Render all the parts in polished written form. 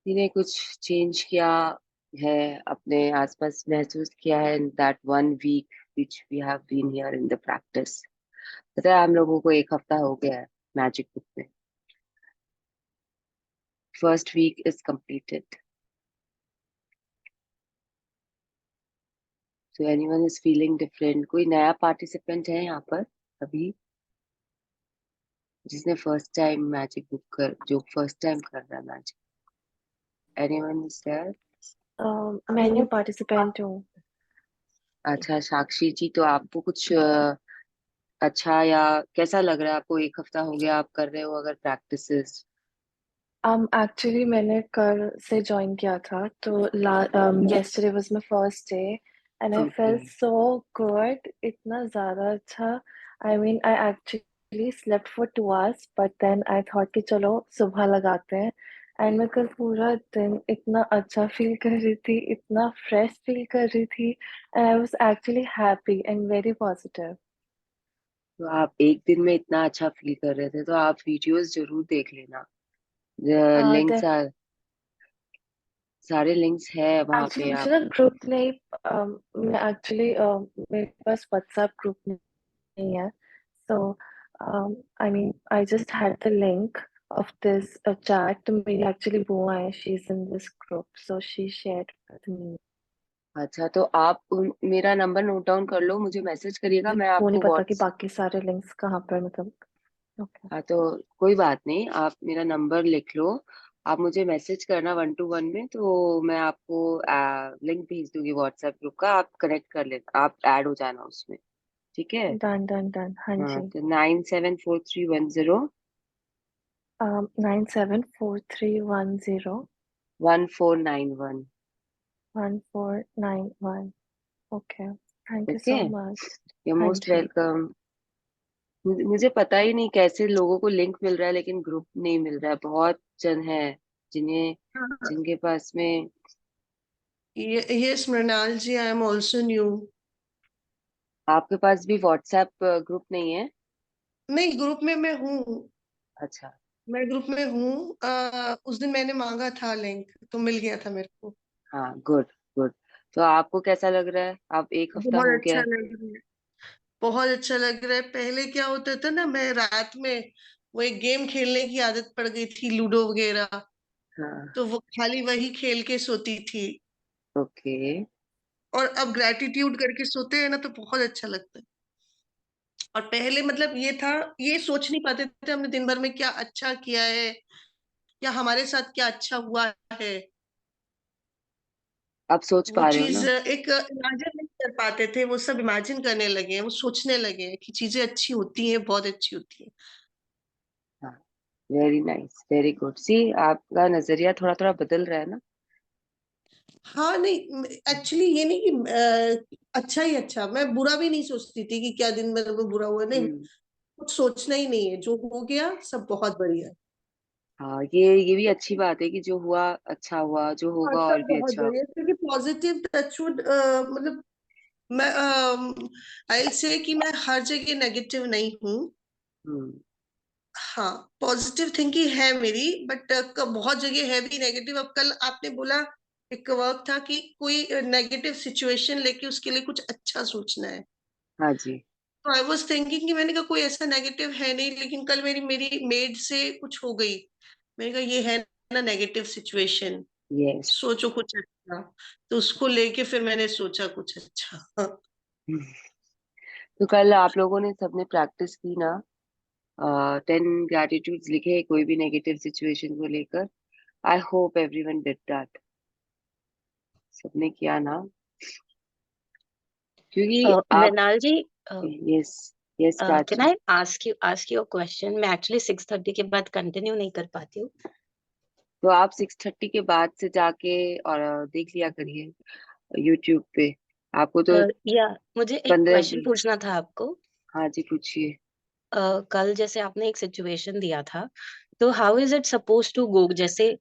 ने कुछ चेंज किया है अपने आसपास, महसूस किया है in that 1 week which we have been here in the practice? पता है हम लोगों को 1 हफ्ता हो गया है मैजिक बुक में। First week is completed. So anyone is feeling different? कोई नया पार्टिसिपेंट है यहाँ पर अभी जिसने फर्स्ट टाइम मैजिक बुक कर, जो फर्स्ट टाइम कर रहा है मैजिक? Anyone is there? मैं न्यू पार्टिसिपेंट हूँ। अच्छा साक्षी जी, तो आपको कुछ अच्छा या कैसा लग रहा है आपको? 1 हफ्ता हो गया आप कर रहे हो अगर प्रैक्टिसेस। एक्चुअली मैंने कल से जॉइन किया था, तो yesterday was my first day and I okay. felt so good, इतना ज़्यादा अच्छा। I mean, I actually slept for 2 hours, but then I thought कि चलो सुबह लगाते हैं। एंड मैं कल पूरा दिन इतना अच्छा फील कर रही थी, इतना फ्रेश फील कर रही थी, and I was actually happy and very positive. तो आप एक दिन में इतना अच्छा फील कर रहे थे तो आप वीडियोस जरूर देख लेना। लिंक्स आर, सारे लिंक्स है वहाँ एक्चुअली पे मुझे आप। ना ग्रुप नहीं, मैं एक्चुअली मेरे पास व्हाट्सएप ग्रुप नहीं है। So I mean I just had the link of this chat, तो मेरी एक्चुअली बुआ है, she is in this group, so she shared with me. अच्छा तो आप मेरा नंबर नोट डाउन कर लो, मुझे मैसेज करिएगा, मैं वो नहीं आपको पता कि व्हाट्स। बाकी सारे लिंक्स कहाँ पर, मतलब। ओके। हाँ तो कोई बात नहीं, आप मेरा नंबर लिख लो। आप मुझे मैसेज करना 1-to-1 में, तो मैं आपको लिंक भेज दूंगी व्हाट्सएप ग्रुप का, आप कनेक्ट कर लेना, आप ऐड हो जाना उसमें। ठीक है। डन डन डन, हाँ हाँ जी। तो 974310 974310 1491। 1491। Okay, thank you okay, so much. You हाँ मोस्ट जी। वेलकम। मुझे पता ही नहीं कैसे लोगों को लिंक मिल रहा है लेकिन ग्रुप नहीं मिल रहा है। बहुत जन है जिन्हें, हाँ, जिनके पास में। yes, Mrinal ji, I am also new. आपके पास भी व्हाट्सएप ग्रुप नहीं है? नहीं, ग्रुप में मैं हूँ। अच्छा। मैं ग्रुप में हूँ। उस दिन मैंने मांगा था लिंक, तो मिल गया था मेरे को। हाँ गुड, गुड। तो आपको कैसा लग रहा है? आप 1 हफ्ता बहुत हो गया अच्छा है। लग रहा है। बहुत अच्छा लग रहा है। पहले क्या होता था ना, मैं रात में वो एक गेम खेलने की आदत पड़ गई थी, लूडो वगैरह। हाँ। तो वो खाली वही खेल के सोती थी। ओके। और अब ग्रेटिट्यूड करके सोते हैं ना, तो बहुत अच्छा लगता है। और पहले मतलब ये था, ये सोच नहीं पाते थे हमने दिन भर में क्या अच्छा किया है, या हमारे साथ क्या अच्छा हुआ है। आप सोच वो पा रहे हो चीज ना? एक इमेजिन नहीं कर पाते थे, वो सब इमेजिन करने लगे हैं, वो सोचने लगे हैं कि चीजें अच्छी होती हैं, बहुत अच्छी होती हैं। हाँ, वेरी नाइस, वेरी गुड। सी, आपका नजरिया थोड़ा थोड़ा बदल रहा है ना। हाँ, नहीं, एक्चुअली ये नहीं कि अच्छा ही अच्छा, मैं बुरा भी नहीं सोचती थी कि क्या दिन भर में बुरा हुआ, नहीं। हम्म। कुछ सोचना ही नहीं है, जो हो गया सब बहुत बढ़िया है। हाँ, ये भी अच्छी बात है कि जो हुआ अच्छा हुआ, जो हाँ, होगा और सब भी बहुत अच्छा होगा। बढ़िया, क्योंकि पॉजिटिव टचवुड, मतलब मैं आई से कि मैं हर जगह नेगेटिव नहीं हूँ। हम्म। हाँ, पॉजिटिव थिंकिंग है मेरी, बट बहुत जगह है भी नेगेटिव। अब कल आपने बोला, एक वर्क था कि कोई नेगेटिव सिचुएशन लेके उसके लिए कुछ अच्छा सोचना है। हाँ जी। तो आई वाज थिंकिंग कि मैंने कहा कोई ऐसा नेगेटिव है नहीं, लेकिन कल मेरी मेरी मेड से कुछ हो गई। मैंने कहा ये है ना नेगेटिव सिचुएशन, यस। सोचो कुछ अच्छा। तो उसको लेके फिर मैंने सोचा कुछ अच्छा। तो कल आप लोगों ने सबने प्रैक्टिस की ना? 10 ग्रेटिट्यूड्स लिखे कोई भी नेगेटिव सिचुएशन को लेकर। I hope everyone did that. सबने किया ना? क्योंकि आप। Mrinal ji, yes, yes can Prachi. I ask you question? मैं एक्चुअली 6:30 के बाद कंटिन्यू नहीं कर पाती हूँ। तो आप 6:30 के बाद से जाके और देख लिया करिए यूट्यूब पे। आपको तो या मुझे एक 15 क्वेश्चन भी। पूछना था आपको। हाँ जी, पूछिए। कल जैसे आपने एक सिचुएशन दिया था, तो how is it suppose to go? जैसे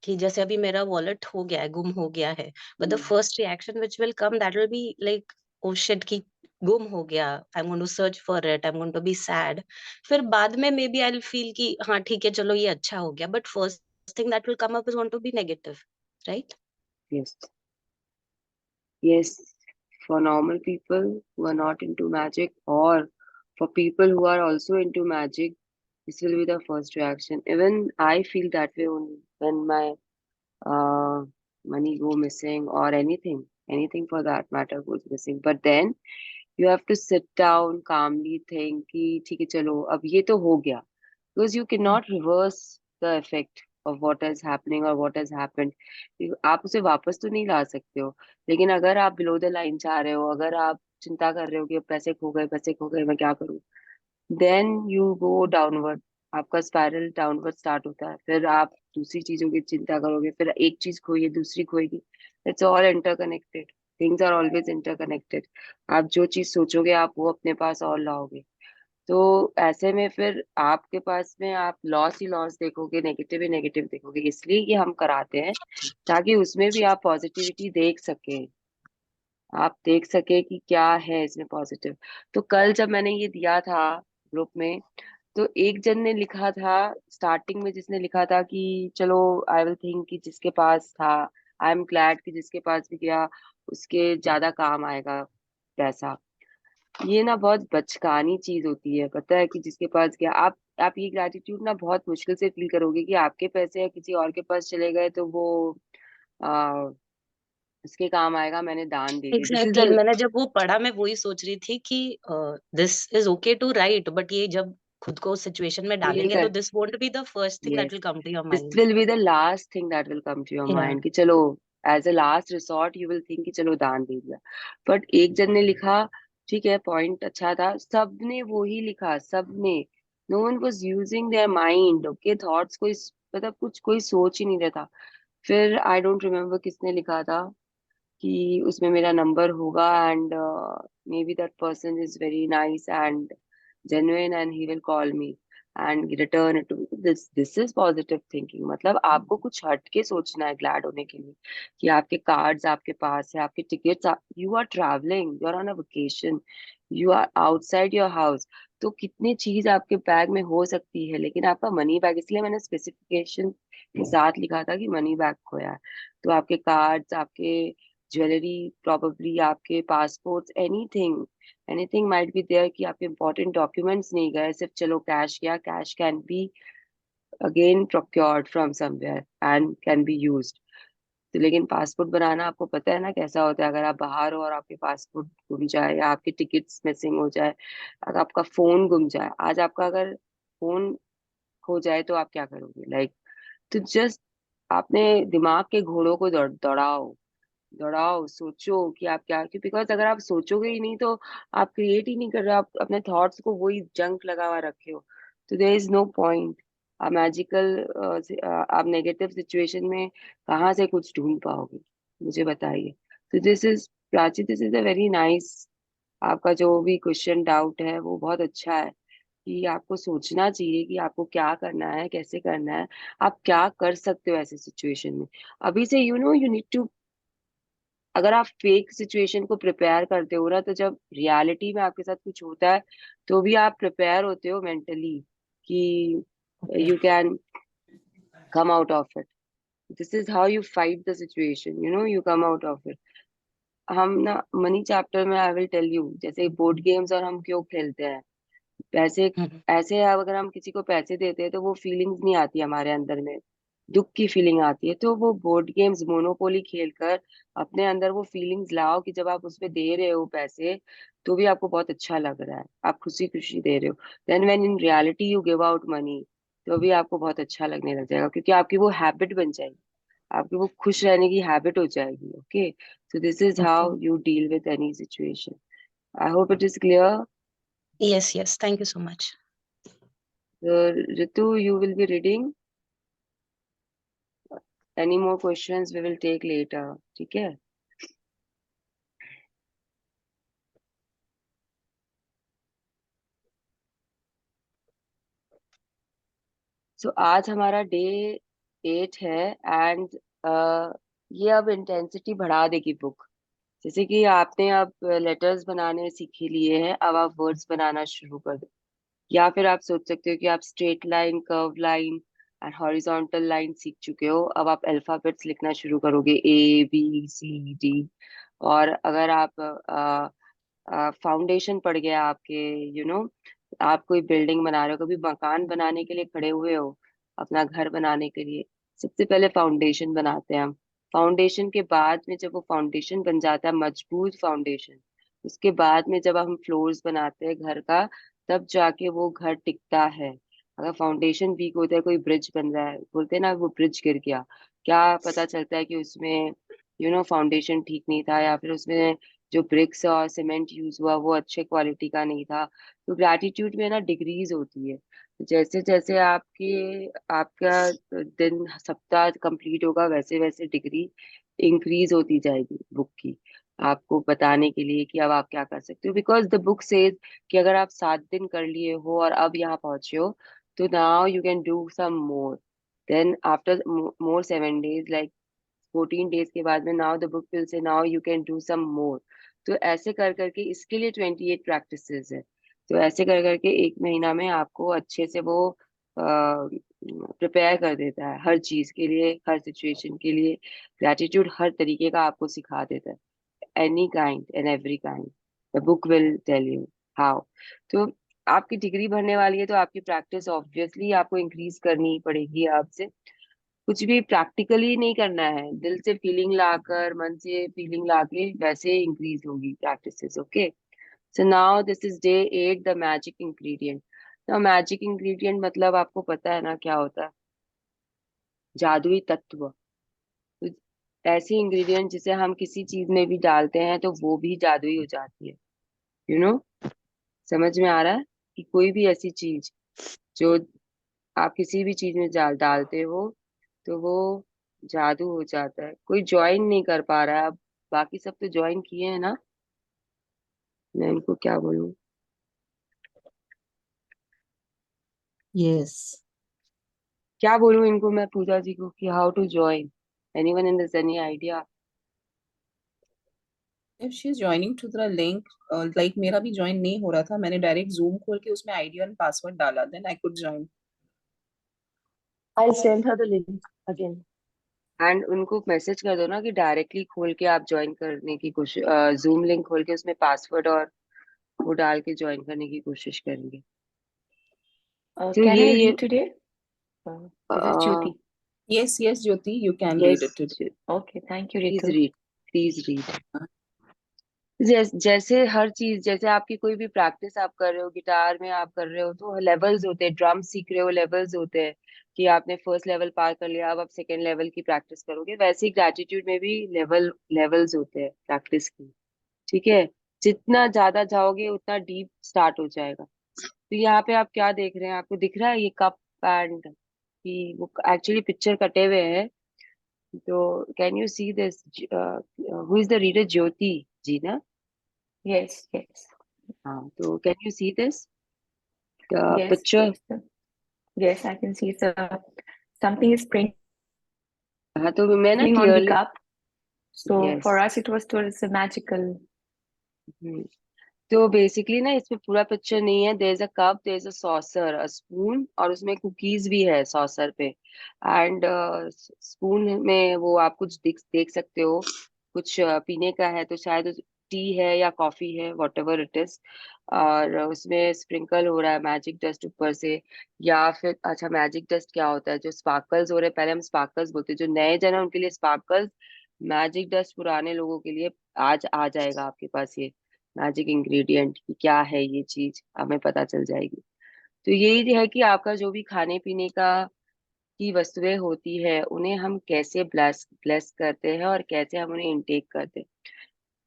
कि जैसे अभी मेरा वॉलेट हो गया है, गुम हो गया है, but the hmm. First reaction which will come, that will be like, oh shit, कि गुम हो गया, I am going to search for it, I am going to be sad. फिर बाद में maybe I will feel कि हाँ ठीक है, चलो ये अच्छा हो गया, but first thing that will come up is want to be negative, right? Yes. Yes. For normal people who are not into magic, or for people who are also into magic, this will be the first reaction. Even I feel that way only when my uh, money go missing, or anything for that matter goes missing. But then you have to sit down calmly, think कि ठीक है चलो अब ये तो हो गया, because you cannot reverse the effect of what is happening or what has happened. आप उसे वापस तो नहीं ला सकते हो, लेकिन अगर आप बिलो द लाइन जा रहे हो, अगर आप चिंता कर रहे हो कि अब पैसे खो गए मैं क्या करूं, देन यू गो डाउनवर्ड। आपका स्पाइरल डाउनवर्ड स्टार्ट होता है, फिर आप दूसरी चीजों की चिंता करोगे, फिर एक चीज खोई है दूसरी खोएगी। It's all interconnected, things are always interconnected. आप जो चीज सोचोगे आप वो अपने पास और लाओगे। तो ऐसे में फिर आपके पास में आप लॉस ही लॉस देखोगे, नेगेटिव ही नेगेटिव देखोगे। इसलिए ये हम कराते हैं ताकि उसमें भी आप पॉजिटिविटी देख सके, आप देख सके कि क्या है इसमें पॉजिटिव। तो कल जब मैंने ये दिया था ग्रुप में, तो एक जन ने लिखा था स्टार्टिंग में, जिसने लिखा था कि चलो आई विल थिंक कि जिसके पास था, आई एम ग्लैड कि जिसके पास भी गया उसके ज्यादा काम आएगा पैसा। ये ना बहुत बचकानी चीज होती है, पता है, कि जिसके पास गया आप ये ग्रैटिट्यूड ना बहुत मुश्किल से फील करोगे कि आपके पैसे या किसी और के पास चले गए तो वो आ, उसके काम आएगा, मैंने दान दे दिया। दिस इज एग्जैक्टली, मैंने जब वो पढ़ा मैं वही सोच रही थी कि this is okay to write, but ये जब खुद को सिचुएशन में फील डालेंगे तो कर, this won't be the first thing that yes, will come to your this mind. Will be the last thing that will come to your या mind कि चलो as a last resort you will think कि चलो दान दे दिया। But एक जन ने लिखा, ठीक है, पॉइंट अच्छा था, सबने वो ही लिखा, सबने, no one was using their mind, okay, thoughts, कोई मतलब कुछ कोई सोच ही नहीं रहा था। फिर आई डोंट रिमेम्बर किसने लिखा था कि उसमें मेरा नंबर होगा, and may be that person is very nice and genuine and he will call me and return it to me. This is positive thinking। मतलब आपको कुछ हट के सोचना है ग्लैड होने के लिए, कि आपके कार्ड्स आपके पास है, आपके tickets, you are travelling, you are on a vacation, you are outside your house. तो कितनी चीज आपके बैग में हो सकती है, लेकिन आपका मनी बैग, इसलिए मैंने स्पेसिफिकेशन के साथ लिखा था कि मनी बैग खोया है। तो आपके कार्ड्स, आपके ज्वेलरी, प्रोबेबली आपके passports, anything, anything might be there, कि आपके इंपॉर्टेंट डॉक्यूमेंट्स नहीं गए, सिर्फ चलो कैश गया, cash can be again procured from somewhere and can be used. तो लेकिन पासपोर्ट बनाना आपको पता है ना कैसा होता है, अगर आप बाहर हो और आपके पासपोर्ट गुम जाए, या आपके टिकट्स मिसिंग हो जाए, अगर आपका फोन गुम जाए, आज आपका अगर फोन खो जाए तो आप क्या करोगे, लाइक, तो जस्ट आपने दिमाग के घोड़ों को दौड़ाओ, दौड़ाओ, सोचो कि आप क्या, क्यों, बिकॉज अगर आप सोचोगे ही नहीं तो आप क्रिएट ही नहीं कर रहे हो, आप अपने थॉट्स को वही जंक लगा हुआ रखे हो, तो देयर इज नो पॉइंट। आप मैजिकल, आप नेगेटिव सिचुएशन में कहाँ से कुछ ढूंढ पाओगे, मुझे बताइए। तो this is, Prachi, this is a very nice, आपका जो भी क्वेश्चन डाउट है वो बहुत अच्छा है, कि आपको सोचना चाहिए कि आपको क्या करना है, कैसे करना है, आप क्या कर सकते हो ऐसे सिचुएशन में। अभी से यू नीड टू, अगर आप फेक सिचुएशन को प्रिपेयर करते हो ना, तो जब रियलिटी में आपके साथ कुछ होता है तो भी आप प्रिपेयर होते हो मेंटली, कि okay. You can come out of it. This is how you fight the situation, you come out of it. हम ना मनी चैप्टर में आई विल टेल यू, जैसे बोर्ड गेम्स और हम क्यों खेलते हैं, पैसे, ऐसे अगर हम किसी को पैसे देते हैं तो वो फीलिंग्स नहीं आती हमारे अंदर में, दुख की फीलिंग आती है। तो वो बोर्ड गेम्स, मोनोपोली खेलकर अपने अंदर वो फीलिंग्स लाओ, कि जब आप उसमें दे रहे हो पैसे तो भी आपको बहुत अच्छा लग रहा है, आप खुशी खुशी दे रहे हो। Then when in reality you give out money, तो भी आपको बहुत अच्छा लगने लग जाएगा, क्योंकि आपकी वो हैबिट बन जाएगी, आपकी वो खुश रहने की हैबिट हो जाएगी। Okay, so this is okay. How you deal with any situation. I hope it is clear. Yes yes, thank you so much. Ritu, you will be reading. Any more questions we will take later. ठीक है? So आज हमारा day 8 है, and ये अब intensity बढ़ा देगी book. जैसे कि आपने अब लेटर्स बनाने सीख ही लिए हैं, अब आप वर्ड्स बनाना शुरू कर दो। या फिर आप सोच सकते हो कि आप straight line, curve line, and horizontal line सीख चुके हो, अब आप अल्फाबेट्स लिखना शुरू करोगे, A B C D। और अगर आप फाउंडेशन पड़ गया आपके, आप कोई बिल्डिंग बना रहे हो, कभी मकान बनाने के लिए खड़े हुए हो, अपना घर बनाने के लिए, सबसे पहले फाउंडेशन बनाते हैं हम। फाउंडेशन के बाद में जब वो फाउंडेशन बन जाता है, मजबूत फाउंडेशन, उसके बाद में जब हम फ्लोर्स बनाते हैं घर का, तब जाके वो घर टिकता है। अगर फाउंडेशन वीक होता है, कोई ब्रिज बन रहा है, बोलते हैं ना वो ब्रिज गिर गया, क्या पता चलता है कि उसमें फाउंडेशन ठीक नहीं था, या फिर उसमें जो ब्रिक्स और सीमेंट यूज हुआ वो अच्छे क्वालिटी का नहीं था। तो ग्रैटिट्यूड में ना डिग्रीज होती है। तो जैसे जैसे आपका दिन सप्ताह कंप्लीट होगा, वैसे वैसे डिग्री इंक्रीज होती जाएगी बुक की, आपको बताने के लिए कि अब आप क्या कर सकते हो। बिकॉज द बुक सेज कि अगर आप 7 दिन कर लिए हो और अब यहाँ पहुंचे हो, तो now you can do some more. Then after more 7 days, like 14 days के बाद में, now the book will say now you can do some more. तो ऐसे कर करके, इसके लिए 28 प्रैक्टिसेस है। तो ऐसे कर करके 1 महीना में आपको अच्छे से वो प्रिपेयर कर देता है हर चीज के लिए, हर सिचुएशन के लिए। ग्रेटिट्यूड हर तरीके का आपको सिखा देता है, any kind and every kind. The book will tell you how. तो आपकी डिग्री भरने वाली है, तो आपकी प्रैक्टिस ऑब्वियसली आपको इंक्रीज करनी ही पड़ेगी। आपसे कुछ भी प्रैक्टिकली नहीं करना है, दिल से फीलिंग लाकर, मन से फीलिंग लाके वैसे इंक्रीज होगी practices. Okay, so now this is day 8, the magic ingredient. तो मैजिक इंग्रेडिएंट मतलब आपको पता है ना क्या होता है? जादुई तत्व। तो ऐसी इंग्रेडिएंट जिसे हम किसी चीज में भी डालते हैं तो वो भी जादुई हो जाती है। यू you नो समझ में आ रहा है कि कोई भी ऐसी चीज जो आप किसी भी चीज में डालते हो, तो वो जादू हो जाता है। कोई ज्वाइन नहीं कर पा रहा है अब, बाकी सब तो ज्वाइन किए हैं ना, मैं इनको क्या बोलूं? Yes. क्या बोलूं इनको मैं पूजा जी को कि how to join? Anyone in this any idea? If she's joining to the link, like मेरा भी join नहीं हो रहा था, मैंने डायरेक्ट Zoom खोल के उसमें ID और पासवर्ड डाला, then I could join. I'll send her the link again. And उनको मैसेज कर दो ना कि डायरेक्टली खोल के आप ज्वाइन करने की कोशिश, जूम लिंक खोल के उसमें पासवर्ड और वो डाल के ज्वाइन करने की कोशिश करेंगे। तो Can I ये read today? This is Jyoti. Yes, yes, Jyoti, you can read it today. Yes, Okay, thank you, please Ritu. Read, please read. जैसे हर चीज, जैसे आपकी कोई भी प्रैक्टिस आप कर रहे हो, गिटार में आप कर रहे हो तो लेवल्स होते हैं, ड्रम सीख रहे हो लेवल्स होते हैं, कि आपने फर्स्ट लेवल पार कर लिया, अब आप सेकेंड लेवल की प्रैक्टिस करोगे। वैसे ही ग्रेटिट्यूड में भी लेवल्स होते हैं प्रैक्टिस की। ठीक है, जितना ज्यादा जाओगे उतना डीप स्टार्ट हो जाएगा। तो यहाँ पे आप क्या देख रहे हैं? आपको दिख रहा है ये कप एंड, कि वो एक्चुअली पिक्चर कटे हुए हैं। तो can you see this? Who is the reader? Jyoti ji ना? Yes, yes, हाँ, तो can you see this yes, picture? yes. I can see something is sprinkling हाँ, तो मैं ना on the clearly, cup. So yes, for us, it was told it's a magical. तो basically ना इसमें पूरा पिक्चर नहीं है। There is a cup, there is a saucer, a spoon, और उसमें कुकीज भी है सॉसर पे। एंड स्पून में वो आप कुछ देख सकते हो, कुछ पीने का है, तो शायद टी है या कॉफी है, वॉट एवर इट इज। और उसमें स्प्रिंकल हो रहा है मैजिक डस्ट ऊपर से, या फिर अच्छा, मैजिक डस्ट क्या होता है? जो स्पार्कल्स हो रहे हैं, पहले हम स्पार्कल्स बोलते हैं, जो नए जन है उनके लिए स्पार्कल्स, मैजिक डस्ट पुराने लोगों के लिए। आज आ जाएगा आपके पास ये मैजिक इंग्रेडिएंट की क्या है ये चीज, हमें पता चल जाएगी। तो यही है कि आपका जो भी खाने पीने का की वस्तुएं होती है, उन्हें हम कैसे ब्लेस ब्लेस करते हैं और कैसे हम उन्हें इनटेक करते हैं।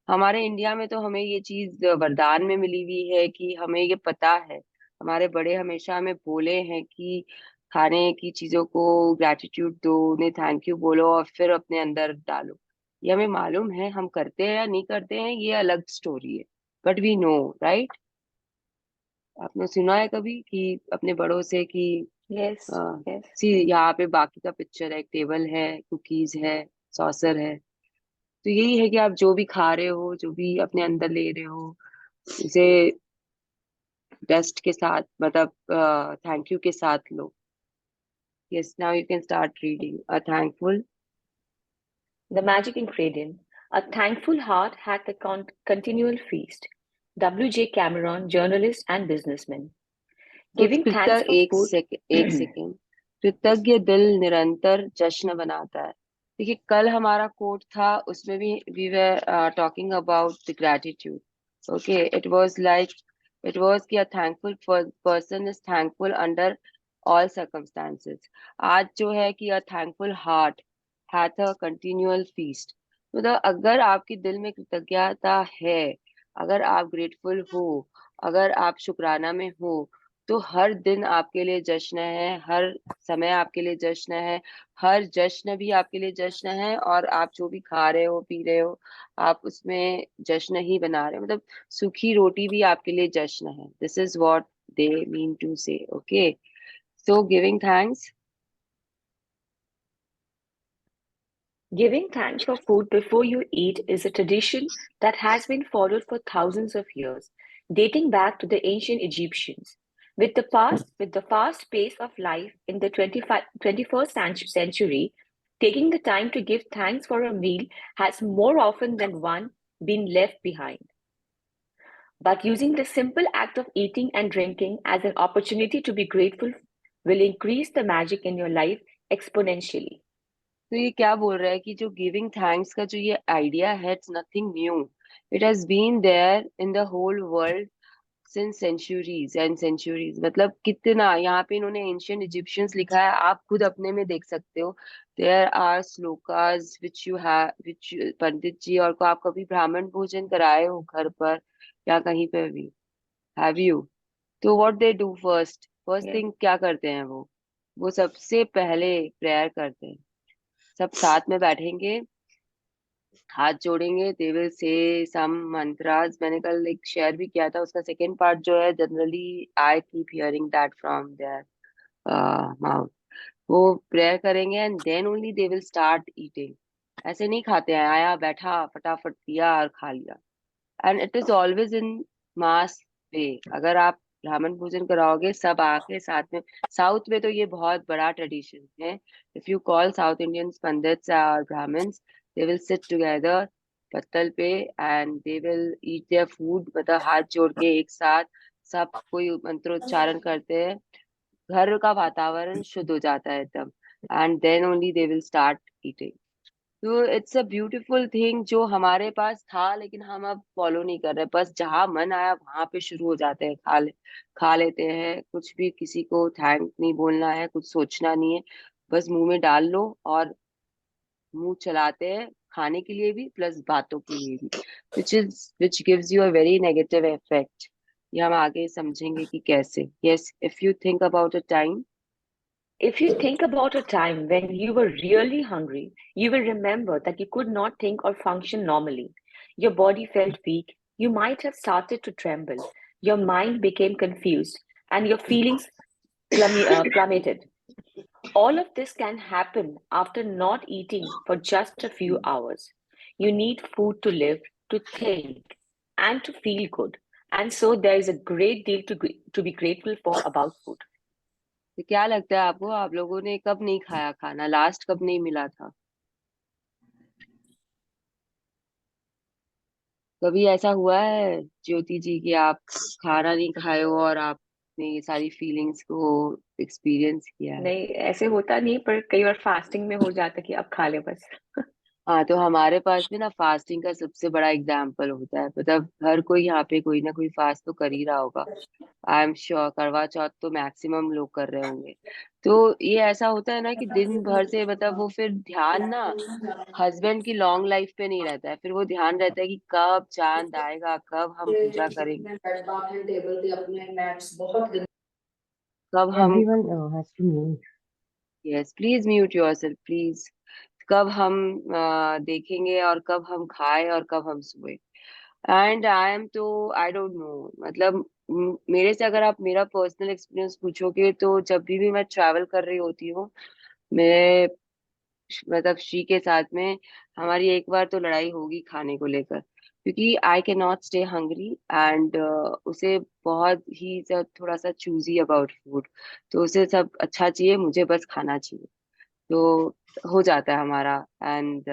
हमारे इंडिया में तो हमें ये चीज वरदान में मिली हुई है कि हमें ये पता है, हमारे बड़े हमेशा हमें बोले हैं कि खाने की चीजों को ग्रेटिट्यूड दो, उन्हें थैंक यू बोलो और फिर अपने अंदर डालो। ये हमें मालूम है, हम करते हैं या नहीं करते हैं ये अलग स्टोरी है, बट वी नो, राइट? आपने सुना है कभी कि अपने बड़ों से कि Yes, yes. सी यहाँ पे बाकी का पिक्चर है, एक टेबल है, कुकीज है, सॉसर है। तो यही है कि आप जो भी खा रहे हो, जो भी अपने अंदर ले रहे हो, उसे डस्ट के साथ, मतलब थैंक यू के साथ लो। Yes, now you can start reading. A thankful. The magic ingredient. A thankful heart hath a continual feast. W.J. Cameron, journalist and businessman. तो Giving thanks for एक food. सेकेंड। कृतज्ञ दिल निरंतर जश्न बनाता है। देखिए, कल हमारा कोट था, उसमें भी we were talking about the gratitude. Okay, it was कि a thankful person is thankful under all circumstances. आज जो है कि a thankful heart hath a continual feast. मतलब अगर आपके दिल में कृतज्ञता है, अगर आप ग्रेटफुल हो, अगर आप शुक्राना में हो, तो हर दिन आपके लिए जश्न है, हर समय आपके लिए जश्न है, हर जश्न भी आपके लिए जश्न है। और आप जो भी खा रहे हो, पी रहे हो, आप उसमें जश्न ही बना रहे हो। मतलब सूखी रोटी भी आपके लिए जश्न है। This is what they mean to say. Okay, so giving thanks. Giving thanks for food before you eat is a tradition that has been followed for thousands of years, dating back to the ancient Egyptians. With the fast pace of life in the 21st century, taking the time to give thanks for a meal has more often than one been left behind. But using the simple act of eating and drinking as an opportunity to be grateful will increase the magic in your life exponentially. तो ये क्या बोल रहा है कि जो giving thanks का जो ये आइडिया है, it's nothing new. It has been there in the whole world since centuries and centuries. मतलब कितना, यहाँ पे इन्होंने एंशियंट इजिप्शियंस लिखा है, आप खुद अपने में देख सकते हो। There are shlokas which you have, which pandit ji और को आप कभी ब्राह्मण भोजन कराए हो घर पर या कहीं पे भी? Have you? तो what they do first, first Yeah. Thing क्या करते हैं वो सबसे पहले प्रेयर करते हैं। सब साथ में बैठेंगे, हाथ जोड़ेंगे, दे विल से सम मंत्रास। मैंने कल एक शेयर भी किया था, उसका सेकेंड पार्ट जो है, generally I keep hearing that from their mouth. वो प्रेयर करेंगे and then only they will start eating. ऐसे नहीं खाते हैं, आया बैठा फटाफट किया और खा लिया। And it is always in mass way. अगर आप ब्राह्मण भोजन कराओगे, सब आके साथ में। साउथ में तो ये बहुत बड़ा ट्रेडिशन है। If you call south Indian pandits और Brahmins, they will sit together पत्तल पे and they will eat their food. मतलब हाथ जोड़ के एक साथ सब कोई मंत्रोच्चारण करते हैं, घर का वातावरण शुद्ध हो जाता है एकदम। And then only they will start eating. तो इट्स अ ब्यूटीफुल थिंग जो हमारे पास था, लेकिन हम अब फॉलो नहीं कर रहे। बस जहां मन आया वहां पे शुरू हो जाते हैं, खा लेते हैं। कुछ भी, किसी को थैंक नहीं बोलना है, कुछ सोचना नहीं है, बस मुंह में डाल लो और मुंह चलाते हैं, खाने के लिए भी प्लस बातों के लिए भी, which gives you a very negative effect. ये हम आगे समझेंगे कि कैसे। Yes, if you think about a time. If you think about a time when you were really hungry, you will remember that you could not think or function normally. Your body felt weak, you might have started to tremble, your mind became confused, and your feelings plummeted. All of this can happen after not eating for just a few hours. You need food to live, to think, and to feel good. And so there is a great deal to be grateful for about food. तो क्या लगता है आपको, आप लोगों ने कब नहीं खाया खाना, लास्ट कब नहीं मिला था? कभी ऐसा हुआ है ज्योति जी कि आप खाना नहीं खाए हो और आपने ये सारी फीलिंग्स को एक्सपीरियंस किया है? नहीं, ऐसे होता नहीं, पर कई बार फास्टिंग में हो जाता कि अब खा ले बस। हाँ, तो हमारे पास भी ना फास्टिंग का सबसे बड़ा एग्जाम्पल होता है। मतलब हर कोई यहाँ पे कोई ना कोई फास्ट तो कर ही रहा होगा। आई एम श्योर करवा चौथ तो मैक्सिमम लोग कर रहे होंगे। तो ये ऐसा होता है ना कि दिन भर से, मतलब वो फिर ध्यान ना हस्बैंड की लॉन्ग लाइफ पे नहीं रहता है, फिर वो ध्यान रहता है कि कब चांद आएगा, कब हम पूजा करेंगे, कब हम। Everyone has to mute. Yes, please mute yourself please. कब हम देखेंगे और कब हम खाए और कब हम सोए। एंड आई एम तो आई डोंट नो, मतलब मेरे से अगर आप मेरा पर्सनल एक्सपीरियंस पूछोगे, तो जब भी मैं ट्रैवल कर रही होती हूँ, मैं, मतलब श्री के साथ में हमारी एक बार तो लड़ाई होगी खाने को लेकर। क्योंकि आई can not stay hungry and उसे बहुत ही थोड़ा सा चूजी अबाउट फूड। तो उसे सब अच्छा चाहिए, मुझे बस खाना चाहिए। तो हो जाता है हमारा। एंड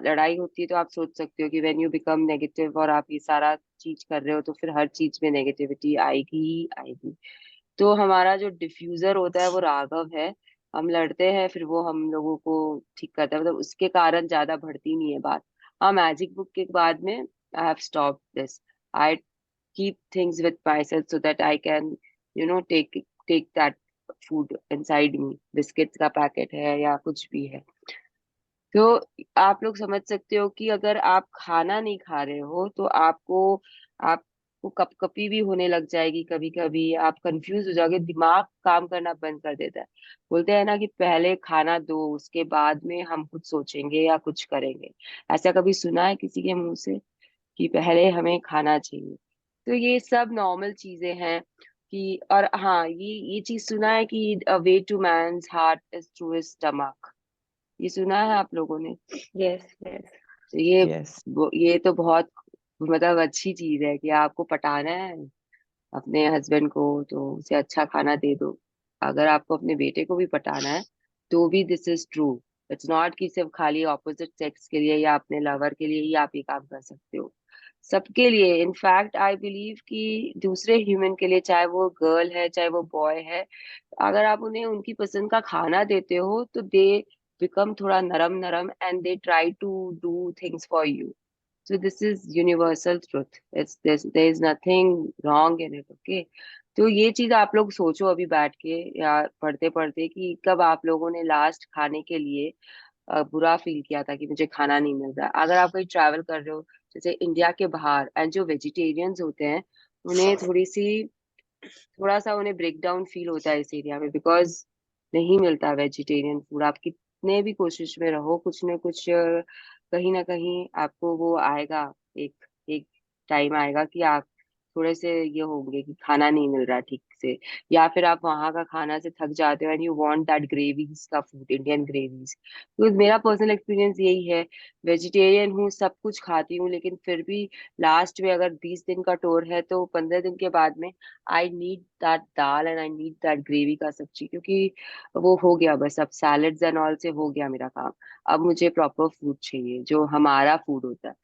लड़ाई होती है तो आप सोच सकते हो कि व्हेन यू बिकम नेगेटिव और आप ये सारा चीज कर रहे हो तो फिर हर चीज में नेगेटिविटी आएगी ही आएगी। तो हमारा जो डिफ्यूजर होता है वो राघव है। हम लड़ते हैं फिर वो हम लोगों को ठीक करता है, मतलब उसके कारण ज्यादा बढ़ती नहीं है बात। हाँ, मैजिक बुक के बाद में I have stop this. I keep things with myself so that I can take take that food inside me. Biscuits का पैकेट है या कुछ भी है। तो आप लोग समझ सकते हो कि अगर आप खाना नहीं खा रहे हो तो आपको कपकपी भी होने लग जाएगी, कभी कभी आप कंफ्यूज हो जाओगे, दिमाग काम करना बंद कर देता है। बोलते हैं ना कि पहले खाना दो उसके बाद में हम कुछ सोचेंगे या कुछ करेंगे। ऐसा कभी सुना है किसी के मुंह से कि पहले हमें खाना चाहिए? तो ये सब नॉर्मल चीजें हैं कि। और हाँ, ये चीज सुना है कि way to man's heart is through his stomach. ये सुना है आप लोगों ने? Yes, yes. तो ये Yes. ये तो बहुत मतलब अच्छी चीज है कि आपको पटाना है अपने हस्बैंड को तो उसे अच्छा खाना दे दो। अगर आपको अपने बेटे को भी पटाना है तो भी this is true. It's not कि सिर्फ खाली ऑपोजिट सेक्स के लिए या अपने लवर के लिए ही आप ये काम कर सकते हो। सबके लिए, इनफैक्ट आई बिलीव कि दूसरे ह्यूमन के लिए, चाहे वो गर्ल है चाहे वो बॉय है, अगर आप उन्हें उनकी पसंद का खाना देते हो तो दे बिकम थोड़ा नरम नरम and they try to do things for you. So this is universal truth. There is nothing wrong in it. Okay. तो ये चीज आप लोग सोचो अभी बैठ के या पढ़ते पढ़ते कि कब आप लोगों ने लास्ट खाने के लिए बुरा फील किया था कि मुझे खाना नहीं मिल रहा। अगर आप कहीं ट्रैवल कर रहे हो जैसे इंडिया के बाहर, एंड जो वेजिटेरियंस होते हैं उन्हें थोड़ा सा उन्हें ब्रेक डाउन फील होता है इस एरिया में, बिकॉज नहीं मिलता वेजिटेरियन फूड। आप कितने भी कोशिश में रहो, कुछ न कुछ कहीं ना कहीं आपको वो आएगा। एक एक टाइम आएगा कि आप थोड़े से ये होंगे कि खाना नहीं मिल रहा ठीक से, या फिर आप वहां का खाना से थक जाते हो and you want that gravies का फूड, इंडियन ग्रेवीज। तो मेरा पर्सनल एक्सपीरियंस यही है। वेजिटेरियन हूँ, सब कुछ खाती हूँ, लेकिन फिर भी लास्ट में अगर 20 दिन का टूर है तो 15 दिन के बाद में I need that dal and I need that gravy का सब्जी, क्योंकि वो हो गया बस। अब सैलड्स एंड ऑल से हो गया मेरा काम। अब मुझे प्रॉपर फूड चाहिए जो हमारा फूड होता है।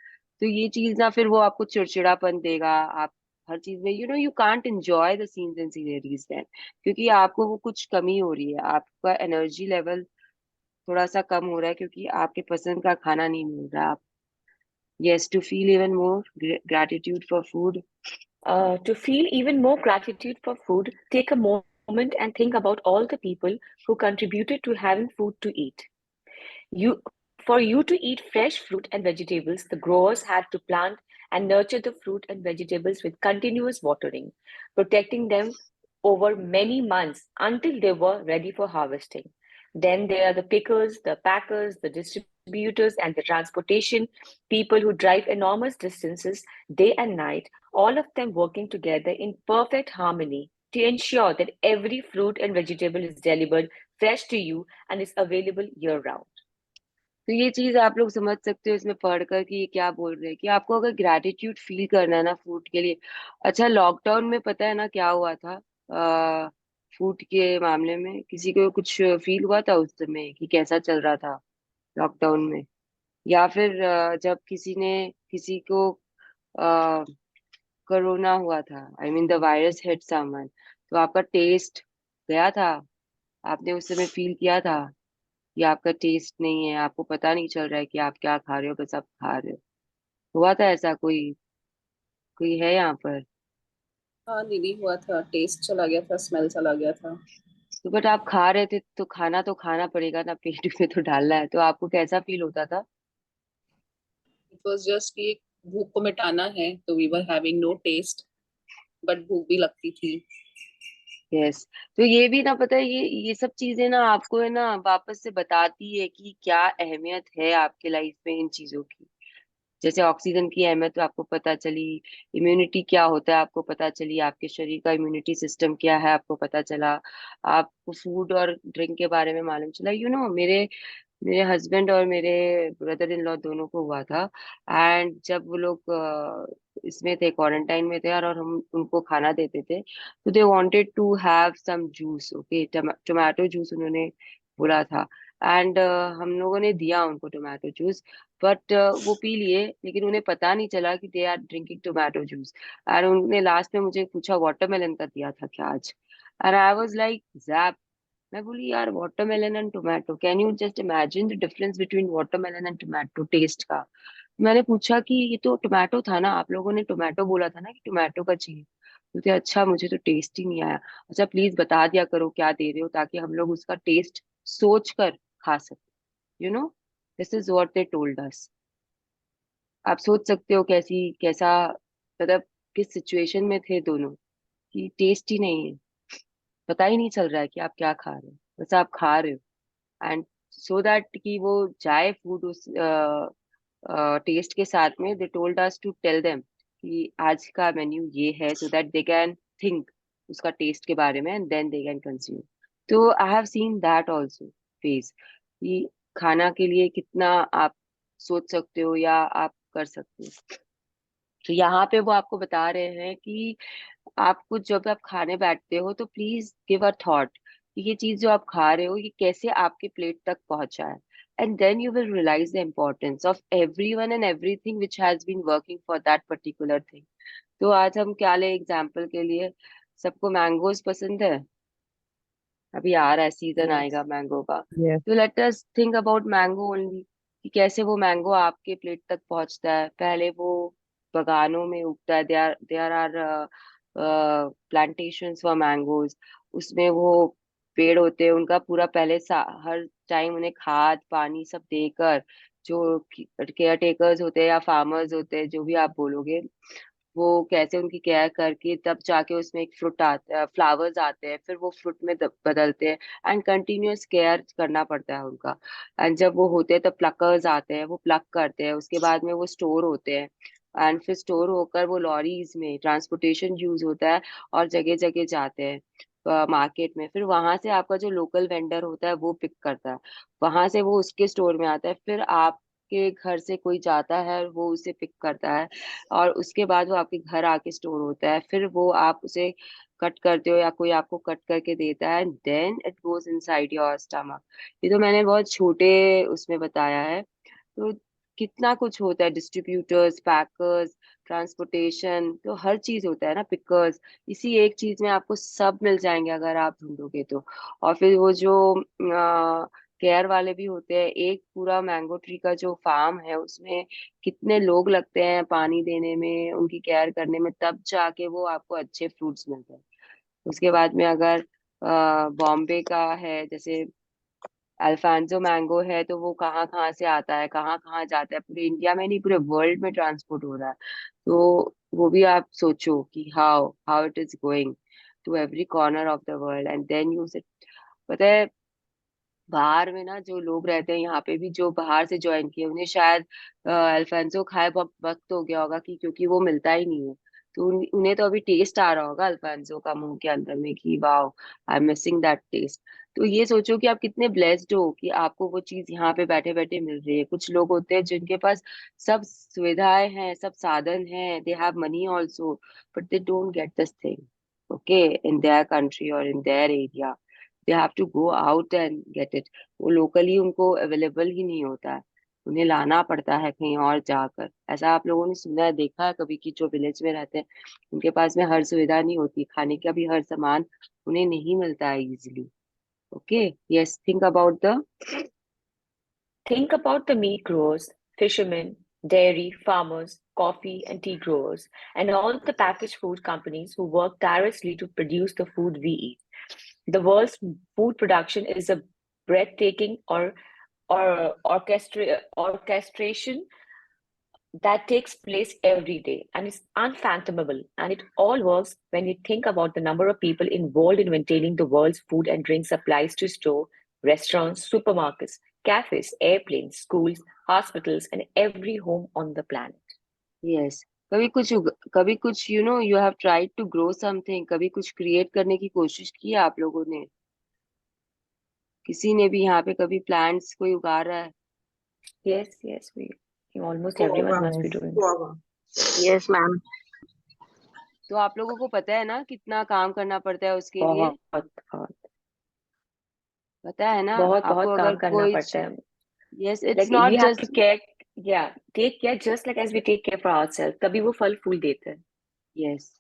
तो ये चीज ना फिर वो आपको चिड़चिड़ापन देगा। आप हर चीज में you can't enjoy the scenes and sceneries then, क्योंकि आपको वो कुछ कमी हो रही है, आपका एनर्जी लेवल थोड़ा सा कम हो रहा है क्योंकि आपके पसंद का खाना नहीं मिल रहा। आप yes, to feel even more gratitude for food. To feel even more gratitude for food, take a moment and think about all the people who contributed to having food to eat. You, for you to eat fresh fruit and vegetables, the growers had to plant and nurture the fruit and vegetables with continuous watering, protecting them over many months until they were ready for harvesting. Then there are the pickers, the packers, the distributors, and the transportation people who drive enormous distances day and night, all of them working together in perfect harmony to ensure that every fruit and vegetable is delivered fresh to you and is available year round. तो ये चीज आप लोग समझ सकते हो इसमें पढ़कर कि ये क्या बोल रहे हैं कि आपको अगर ग्रैटिट्यूड फील करना है ना फूड के लिए। अच्छा, लॉकडाउन में पता है ना क्या हुआ था? फूड के मामले में किसी को कुछ फील हुआ था उस समय कि कैसा चल रहा था लॉकडाउन में? या फिर जब किसी को कोरोना हुआ था, I mean the virus hit someone, तो आपका टेस्ट गया था? आपने उस समय फील किया था कि आपका टेस्ट नहीं है, आपको पता नहीं चल रहा है कि आप क्या खा रहे हो, बस आप खा रहे हो? हुआ था ऐसा? कोई कोई है यहाँ पर? हाँ दीदी, हुआ था, टेस्ट चला गया था, स्मेल चला गया था। तो बट आप खा रहे थे तो खाना तो खाना पड़ेगा ना, पेट में तो डालना है। तो आपको कैसा फील होता था? इट वाज जस्ट कि भूख को मिटाना है, तो we were having no taste, but भूख भी लगती थी। यस। तो ये भी ना, पता है, ये सब चीजें ना आपको है ना वापस से बताती है कि क्या अहमियत है आपके लाइफ में इन चीजों की। जैसे ऑक्सीजन की अहमियत तो आपको पता चली, इम्यूनिटी क्या होता है आपको पता चली, आपके शरीर का इम्यूनिटी सिस्टम क्या है आपको पता चला, आपको फूड और ड्रिंक के बारे में मालूम चला। मेरे मेरे हस्बैंड और मेरे ब्रदर इन लॉ दोनों को हुआ था। एंड जब वो लोग इसमें थे, क्वारंटाइन में थे, और हम उनको खाना देते थे, तो they wanted to have some juice. Okay, tomato juice उन्होंने बोला था। एंड हम लोगों ने दिया उनको टोमेटो जूस, बट वो पी लिए, लेकिन उन्हें पता नहीं चला कि they are drinking tomato juice. And उन्होंने लास्ट में मुझे पूछा वाटरमेलन का दिया था क्या आज। एंड आई वाज लाइक, मैं बोली यार, watermelon and tomato, can you just imagine the difference between watermelon and tomato taste का। मैंने पूछा कि ये तो टोमेटो था ना, आप लोगों ने टोमेटो बोला था ना कि टोमेटो का चाहिए। बोलते अच्छा, मुझे तो टेस्ट ही नहीं आया। अच्छा प्लीज बता दिया करो क्या दे रहे हो, ताकि हम लोग उसका टेस्ट सोच कर खा सके। This is what they told अस। आप सोच सकते हो कैसा, मतलब किस सिचुएशन में थे दोनों, कि टेस्ट ही नहीं है, पता ही नहीं चल रहा है कि आप क्या खा रहे हो, बस आप खा रहे हो। एंड सो दैट कि वो जाए फूड उस टेस्ट के साथ में, they told us to tell them कि आज का मेन्यू ये है, so that they can think उसका टेस्ट के बारे में, and then they can consume. तो I have seen that also phase, कि खाना के लिए कितना आप सोच सकते हो या आप कर सकते हो। तो यहाँ पे वो आपको बता रहे हैं कि आपको जब आप खाने बैठते हो तो प्लीज गिव अ थॉट कि ये चीज जो आप खा रहे हो ये कैसे आपके प्लेट तक पहुंचा है, and then you will realise the importance of everyone and everything which has been working for that particular thing. तो आज हम क्या ले एग्जाम्पल के लिए, सबको मैंगोज पसंद है, अभी आ रहा है, सीजन Yes. आएगा मैंगो का। Yes. तो let us think about mango only, कि कैसे वो मैंगो आपके प्लेट तक पहुंचता है। पहले वो बगानों में उगता है, there are plantations for mangoes. उसमें वो पेड़ होते हैं, उनका पूरा पहले हर टाइम उन्हें खाद पानी सब देकर, जो केयर टेकर्स होते हैं या फार्मर्स होते हैं, जो भी आप बोलोगे, वो कैसे उनकी केयर करके तब जाके उसमें एक फ्रूट आता है, फ्लावर्स आते हैं, फिर वो फ्रूट में बदलते हैं। एंड कंटिन्यूअस केयर करना पड़ता है उनका। एंड जब वो होते हैं तब प्लकर्स आते हैं, वो प्लक करते हैं, उसके बाद में वो स्टोर होते हैं। एंड फिर स्टोर होकर वो लॉरीज में ट्रांसपोर्टेशन यूज होता है, और जगह जगह जाते हैं मार्केट में। फिर वहां से आपका जो लोकल वेंडर होता है वो पिक करता है, वहां से वो उसके स्टोर में आता है, फिर आपके घर से कोई जाता है वो उसे पिक करता है, और उसके बाद वो आपके घर आके स्टोर होता है। फिर वो आप उसे कट करते हो या कोई आपको कट करके देता है, then it goes inside your stomach. ये तो मैंने बहुत छोटे उसमें बताया है। तो कितना कुछ होता है, डिस्ट्रीब्यूटर्स, पैकर्स, ट्रांसपोर्टेशन, तो हर चीज होता है ना, पिकर्स। इसी एक चीज में आपको सब मिल जाएंगे अगर आप ढूंढोगे तो। और फिर वो जो केयर वाले भी होते हैं, एक पूरा मैंगो ट्री का जो फार्म है उसमें कितने लोग लगते हैं पानी देने में, उनकी केयर करने में, तब जाके वो आपको अच्छे फ्रूट्स मिलते हैं। उसके बाद में अगर बॉम्बे का है, जैसे अल्फांसो मैंगो है, तो वो कहाँ कहाँ से आता है, कहाँ कहाँ जाता है, पूरे इंडिया में नहीं पूरे वर्ल्ड में ट्रांसपोर्ट हो रहा है। तो वो भी आप सोचो कि how how it is going to every corner of the world, and then you say, पता है, बाहर में ना जो लोग रहते हैं, यहाँ पे भी जो बाहर से ज्वाइन किए, उन्हें शायद अल्फांसो खाए बहुत वक्त हो गया होगा, कि क्योंकि वो मिलता ही नहीं है। तो उन्हें तो अभी टेस्ट आ रहा होगा अल्फांसो का मुंह के अंदर में, कि wow, I am missing that taste. तो ये सोचो कि आप कितने ब्लेस्ड हो कि आपको वो चीज यहाँ पे बैठे बैठे मिल रही है। कुछ लोग होते हैं जिनके पास सब सुविधाएं हैं, सब साधन हैं, they have money also, but they don't get this thing, okay, in their country और in their area. They have to go out and get it. वो लोकली उनको अवेलेबल ही नहीं होता है, उन्हें लाना पड़ता है कहीं और जाकर। ऐसा आप लोगों ने सुना है, देखा है कभी, कि जो विलेज में रहते हैं उनके पास में हर सुविधा नहीं होती, खाने का भी हर सामान उन्हें नहीं मिलता है easily. Okay, yes, think about the, Think about the meat growers, fishermen, dairy farmers, coffee and tea growers, and all the packaged food companies who work tirelessly to produce the food we eat. The world's food production is a breathtaking orchestration that takes place every day and is unfathomable. And it all works when you think about the number of people involved in maintaining the world's food and drink supplies to store, restaurants, supermarkets, cafes, airplanes, schools, hospitals, and every home on the planet. Yes. कभी कुछ you have tried to grow something, कभी कुछ create करने की कोशिश की है आप लोगों ने? किसी ने भी यहाँ पे कभी प्लांट्स कोई उगा रहा है? Yes, yes, almost everyone must be Yes. doing. Yes ma'am. तो आप लोगों को पता है ना कितना काम करना पड़ता है उसके लिए? बहुत बहुत पता है ना बहुत आपको? बहुत अगर काम करना कोई पड़ता है. Yes, Like it's we not have to just care, yeah, take care just like as we take care for ourselves. तभी वो फल फूल देते हैं. यस।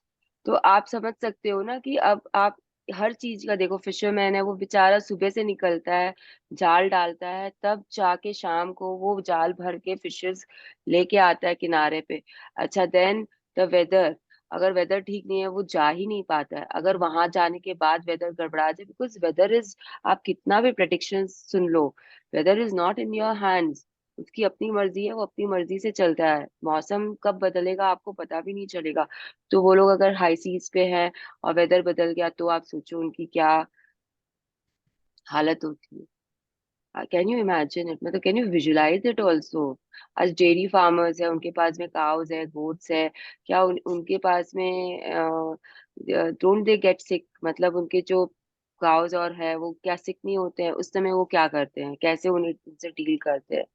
तो आप समझ सकते हो ना कि अब आप हर चीज का देखो, फिशरमैन है वो बेचारा सुबह से निकलता है, जाल डालता है, तब जाके शाम को वो जाल भर के फिशेस लेके आता है किनारे पे। अच्छा, देन द वेदर, अगर वेदर ठीक नहीं है वो जा ही नहीं पाता है। अगर वहां जाने के बाद वेदर गड़बड़ा जाए, बिकॉज वेदर इज, आप कितना भी प्रडिक्शन सुन लो, weather is not in your hands. उसकी अपनी मर्जी है, वो अपनी मर्जी से चलता है। मौसम कब बदलेगा आपको पता भी नहीं चलेगा। तो वो लोग अगर हाई सीज पे हैं और वेदर बदल गया, तो आप सोचो उनकी क्या हालत होती है। Can you imagine it? मतलब can you visualise it also? आज डेयरी फार्मर्स है, उनके पास में काउस है, गोट्स है, क्या उनके पास में डोंट दे गेट सिक? मतलब उनके जो काउस और है वो क्या सिक नहीं होते हैं? उस समय वो क्या करते हैं, कैसे उनसे डील करते हैं?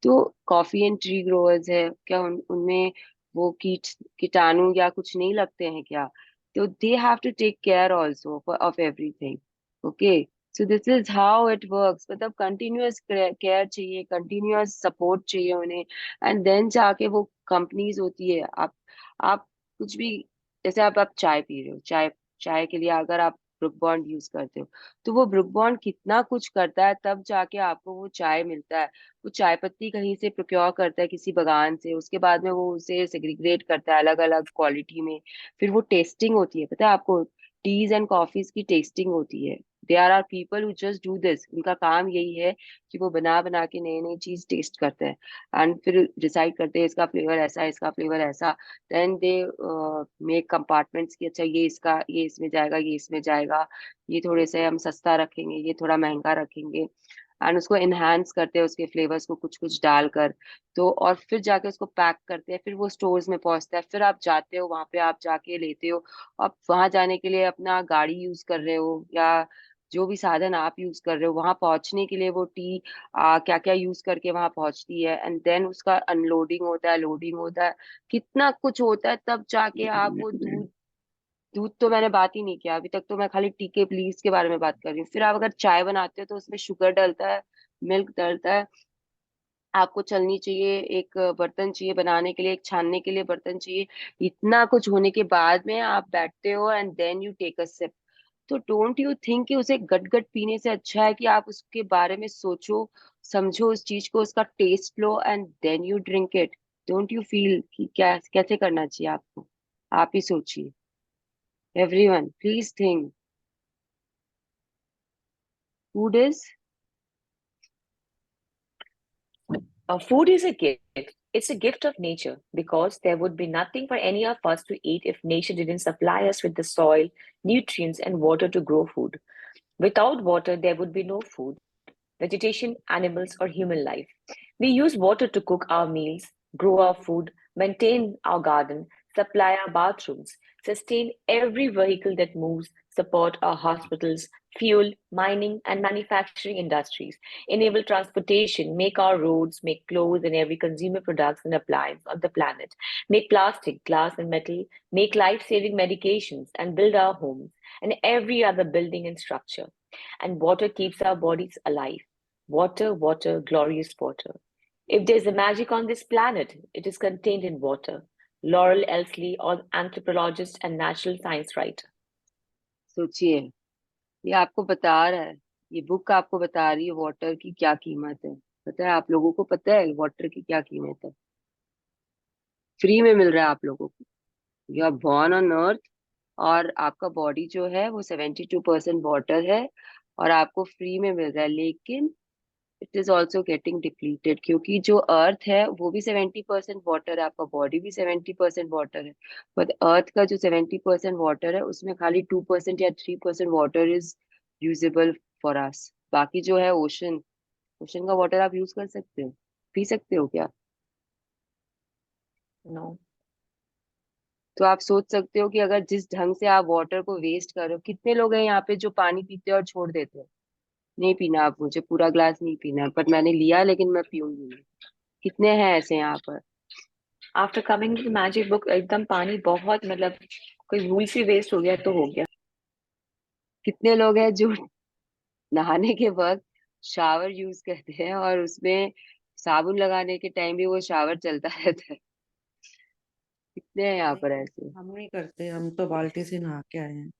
तो कॉफी एंड ट्री ग्रोअर्स है, क्या उनमें वो कीटाणु या कुछ नहीं लगते हैं क्या? तो they have to take care also of everything. Okay, so this is how it works. मतलब कंटिन्यूअस केयर चाहिए, कंटिन्यूअस सपोर्ट चाहिए उन्हें, एंड देन जाके वो कंपनीज होती है। आप कुछ भी, जैसे आप चाय पी रहे हो, चाय चाय के लिए अगर आप ब्रुक बॉन्ड यूज करते हो, तो वो ब्रुक बॉन्ड कितना कुछ करता है, तब जाके आपको वो चाय मिलता है। वो चाय पत्ती कहीं से प्रोक्योर करता है किसी बागान से, उसके बाद में वो उसे सेग्रीगेट करता है अलग अलग क्वालिटी में, फिर वो टेस्टिंग होती है। पता है आपको, टीज एंड कॉफीज की टेस्टिंग होती है। There are people who just do this, उनका काम यही है कि वो बना बना के नई नई चीज टेस्ट करते हैं, एंड फिर डिसाइड करते हैं इसका फ्लेवर ऐसा, इसका फ्लेवर ऐसा। देन दे मेक कंपार्टमेंट्स कि अच्छा ये इसका, ये इसमें जाएगा, ये इसमें जाएगा, ये थोड़े से हम सस्ता रखेंगे, ये थोड़ा महंगा रखेंगे, एंड उसको इनहेंस करते हैं उसके फ्लेवर्स को कुछ कुछ डालकर। तो और फिर जाके उसको पैक करते हैं, फिर वो स्टोर्स में पहुंचता है, फिर आप जाते हो वहां पे, आप जाके लेते हो। आप वहां जाने के लिए अपना गाड़ी यूज कर रहे हो या जो भी साधन आप यूज कर रहे हो, वहां पहुंचने के लिए वो टी क्या क्या यूज करके वहां पहुंचती है, एंड देन उसका अनलोडिंग होता है, लोडिंग होता है, कितना कुछ होता है, तब जाके आप वो दूध, दूध तो मैंने बात ही नहीं किया अभी तक, तो मैं खाली टी के लीव्स के बारे में बात कर रही हूँ। फिर आप अगर चाय बनाते हो तो उसमें शुगर डलता है, मिल्क डलता है, आपको चलनी चाहिए, एक बर्तन चाहिए बनाने के लिए, एक छानने के लिए बर्तन चाहिए। इतना कुछ होने के बाद में आप बैठते हो and then you take a sip. तो डोंट यू थिंक कि उसे गट गट पीने से अच्छा है कि आप उसके बारे में सोचो, समझो उस चीज को, उसका टेस्ट लो and then you drink it? Don't you feel कि क्या कैसे करना चाहिए आपको? आप ही सोचिए। Everyone please think. Food is, Food is a gift. It's a gift of nature because there would be nothing for any of us to eat if nature didn't supply us with the soil, nutrients, and water to grow food. Without water, there would be no food, vegetation, animals, or human life. We use water to cook our meals, grow our food, maintain our garden, supply our bathrooms, sustain every vehicle that moves, support our hospitals, fuel, mining, and manufacturing industries, enable transportation, make our roads, make clothes and every consumer products and appliance on the planet, make plastic, glass, and metal, make life-saving medications, and build our homes and every other building and structure. And water keeps our bodies alive. Water, water, glorious water. If there's a magic on this planet, it is contained in water. Laurel Elsley, anthropologist and natural science writer. सोचिए, ये आपको बता रहा है, ये book आपको बता रही है वाटर की क्या कीमत है। पता है आप लोगों को? पता है वाटर की क्या कीमत है? फ्री में मिल रहा है आप लोगों को। You are born on earth, और आपका बॉडी जो है वो 72% वाटर है, और आपको फ्री में मिल रहा है। लेकिन it is also getting depleted, क्योंकि जो अर्थ है वो भी 70% वाटर है, आपका बॉडी भी 70% वाटर है। बट अर्थ का जो 70% वाटर है, उसमें खाली 2% या 3% water is usable for us. बाकी जो है ओशन, ओशन का वाटर आप यूज कर सकते हो, पी सकते हो क्या? No. तो आप सोच सकते हो कि अगर जिस ढंग से आप वाटर को वेस्ट कर रहे हो, कितने लोग हैं यहाँ पे जो पानी पीते हैं और छोड़ देते हैं? नहीं पीना आप, मुझे पूरा ग्लास नहीं पीना, पर मैंने लिया लेकिन मैं पीऊंगी नहीं। कितने हैं ऐसे यहाँ पर? After coming to magic book एकदम पानी बहुत मतलब कोई भूल से वेस्ट हो गया तो हो गया। कितने लोग हैं जो नहाने के वक्त शावर यूज करते हैं और उसमें साबुन लगाने के टाइम भी वो शावर चलता रहता है? कितने हैं यहाँ पर नहीं, ऐसे? हम नहीं करते, हम तो बाल्टी से नहा के आए हैं।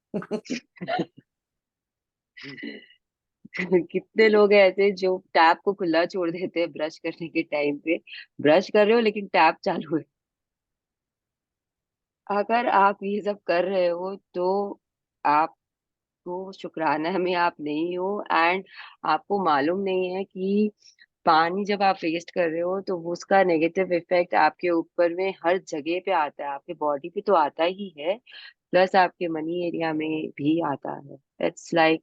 कितने लोग हैं ऐसे जो टैप को खुला छोड़ देते हैं ब्रश करने के टाइम पे? ब्रश कर रहे हो लेकिन टैप चालू है। अगर आप ये सब कर रहे हो तो आपको शुक्राना में आप नहीं हो, एंड आपको मालूम नहीं है कि पानी जब आप वेस्ट कर रहे हो तो वो उसका नेगेटिव इफेक्ट आपके ऊपर में हर जगह पे आता है, आपके बॉडी पे तो आता ही है, प्लस आपके मनी एरिया में भी आता है। It's like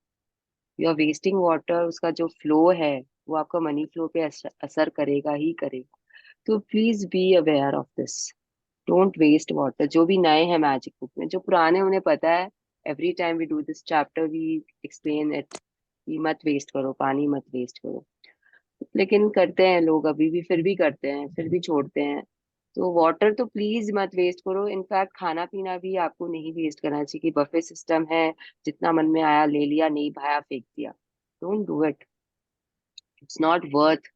you are wasting water. उसका जो फ्लो है वो आपका मनी फ्लो पे असर करेगा ही करेगा। तो please be aware of this. Don't waste water. जो भी नए हैं मैजिक बुक में, जो पुराने उन्हें पता है, every time we do this chapter we explain it कि मत वेस्ट करो पानी, मत वेस्ट करो। लेकिन करते हैं लोग, अभी भी फिर भी करते हैं, फिर भी छोड़ते हैं। तो वाटर तो प्लीज मत वेस्ट करो। इनफैक्ट खाना पीना भी आपको नहीं वेस्ट करना चाहिए कि बफे सिस्टम है, जितना मन में आया ले लिया, नहीं भाया फेंक दिया। Don't do it. It's not worth.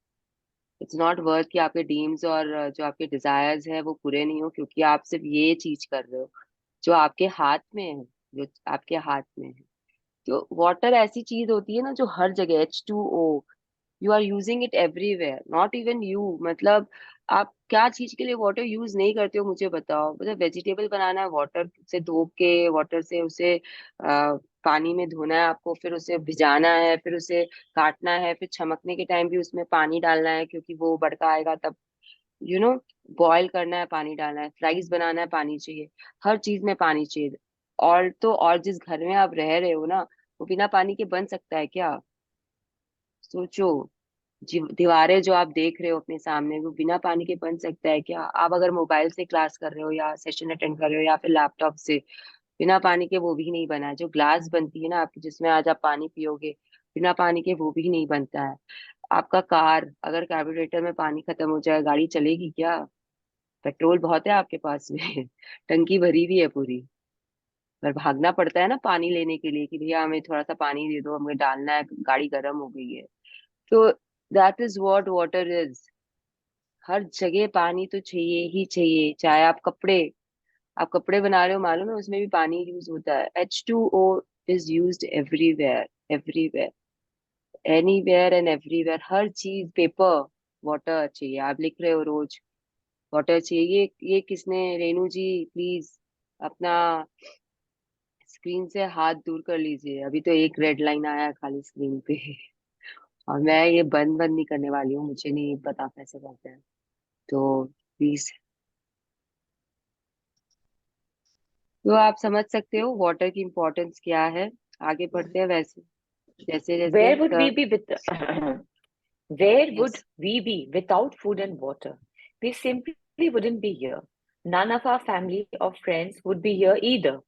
It's not worth कि आपके ड्रीम्स और जो आपके डिजायर्स है वो पूरे नहीं हो क्योंकि आप सिर्फ ये चीज कर रहे हो जो आपके हाथ में है, जो आपके हाथ में है। तो वाटर ऐसी चीज होती है ना जो हर जगह, H2O, you are using it everywhere, not even you. मतलब आप क्या चीज के लिए वाटर यूज नहीं करते हो मुझे बताओ। मतलब वेजिटेबल बनाना है, वाटर से धो के, वाटर से उसे पानी में धोना है आपको, फिर उसे भिजाना है, फिर उसे काटना है, फिर छमकने के टाइम भी उसमें पानी डालना है क्योंकि वो बड़का आएगा तब, यू नो बॉईल करना है, पानी डालना है, फ्राइज बनाना है, पानी चाहिए। हर चीज में पानी चाहिए। और तो और जिस घर में आप रह रहे हो ना, वो बिना पानी के बन सकता है क्या? सोचो। दीवारें जो आप देख रहे हो अपने सामने, वो बिना पानी के बन सकता है क्या? आप अगर मोबाइल से क्लास कर रहे हो या सेशन अटेंड कर रहे हो या फिर लैपटॉप से, बिना पानी के वो भी नहीं बना है। जो ग्लास बनती है ना आपकी, जिसमें आज आप पानी पियोगे, बिना पानी के वो भी नहीं बनता है। आपका कार, अगर कार्बोरेटर में पानी खत्म हो जाए, गाड़ी चलेगी क्या? पेट्रोल बहुत है आपके पास में टंकी भरी हुई है पूरी, पर भागना पड़ता है ना पानी लेने के लिए कि भैया हमें थोड़ा सा पानी दे दो, हमें डालना है, गाड़ी गर्म हो गई है। तो that is what water is. हर जगह पानी तो चाहिए ही चाहिए। चाहे आप कपड़े बना रहे हो, मालूम है उसमें भी पानी यूज होता है। H2O is used everywhere, everywhere, anywhere and everywhere. हर चीज, पेपर, वाटर चाहिए। आप लिख रहे हो रोज, वाटर चाहिए। ये किसने? रेनू जी प्लीज अपना स्क्रीन से हाथ दूर कर लीजिए। अभी तो एक रेड लाइन आया है खाली स्क्रीन पे और मैं ये बंद बंद नहीं करने वाली हूँ, मुझे नहीं पता कैसे करते हैं। तो प्लीज, तो आप समझ सकते हो वाटर की इम्पोर्टेंस क्या है। आगे बढ़ते हैं। वैसे जैसे जैसे Where would we sir, be with where would yes, we be without food and water? We simply wouldn't be here. None of our family or friends would be here either.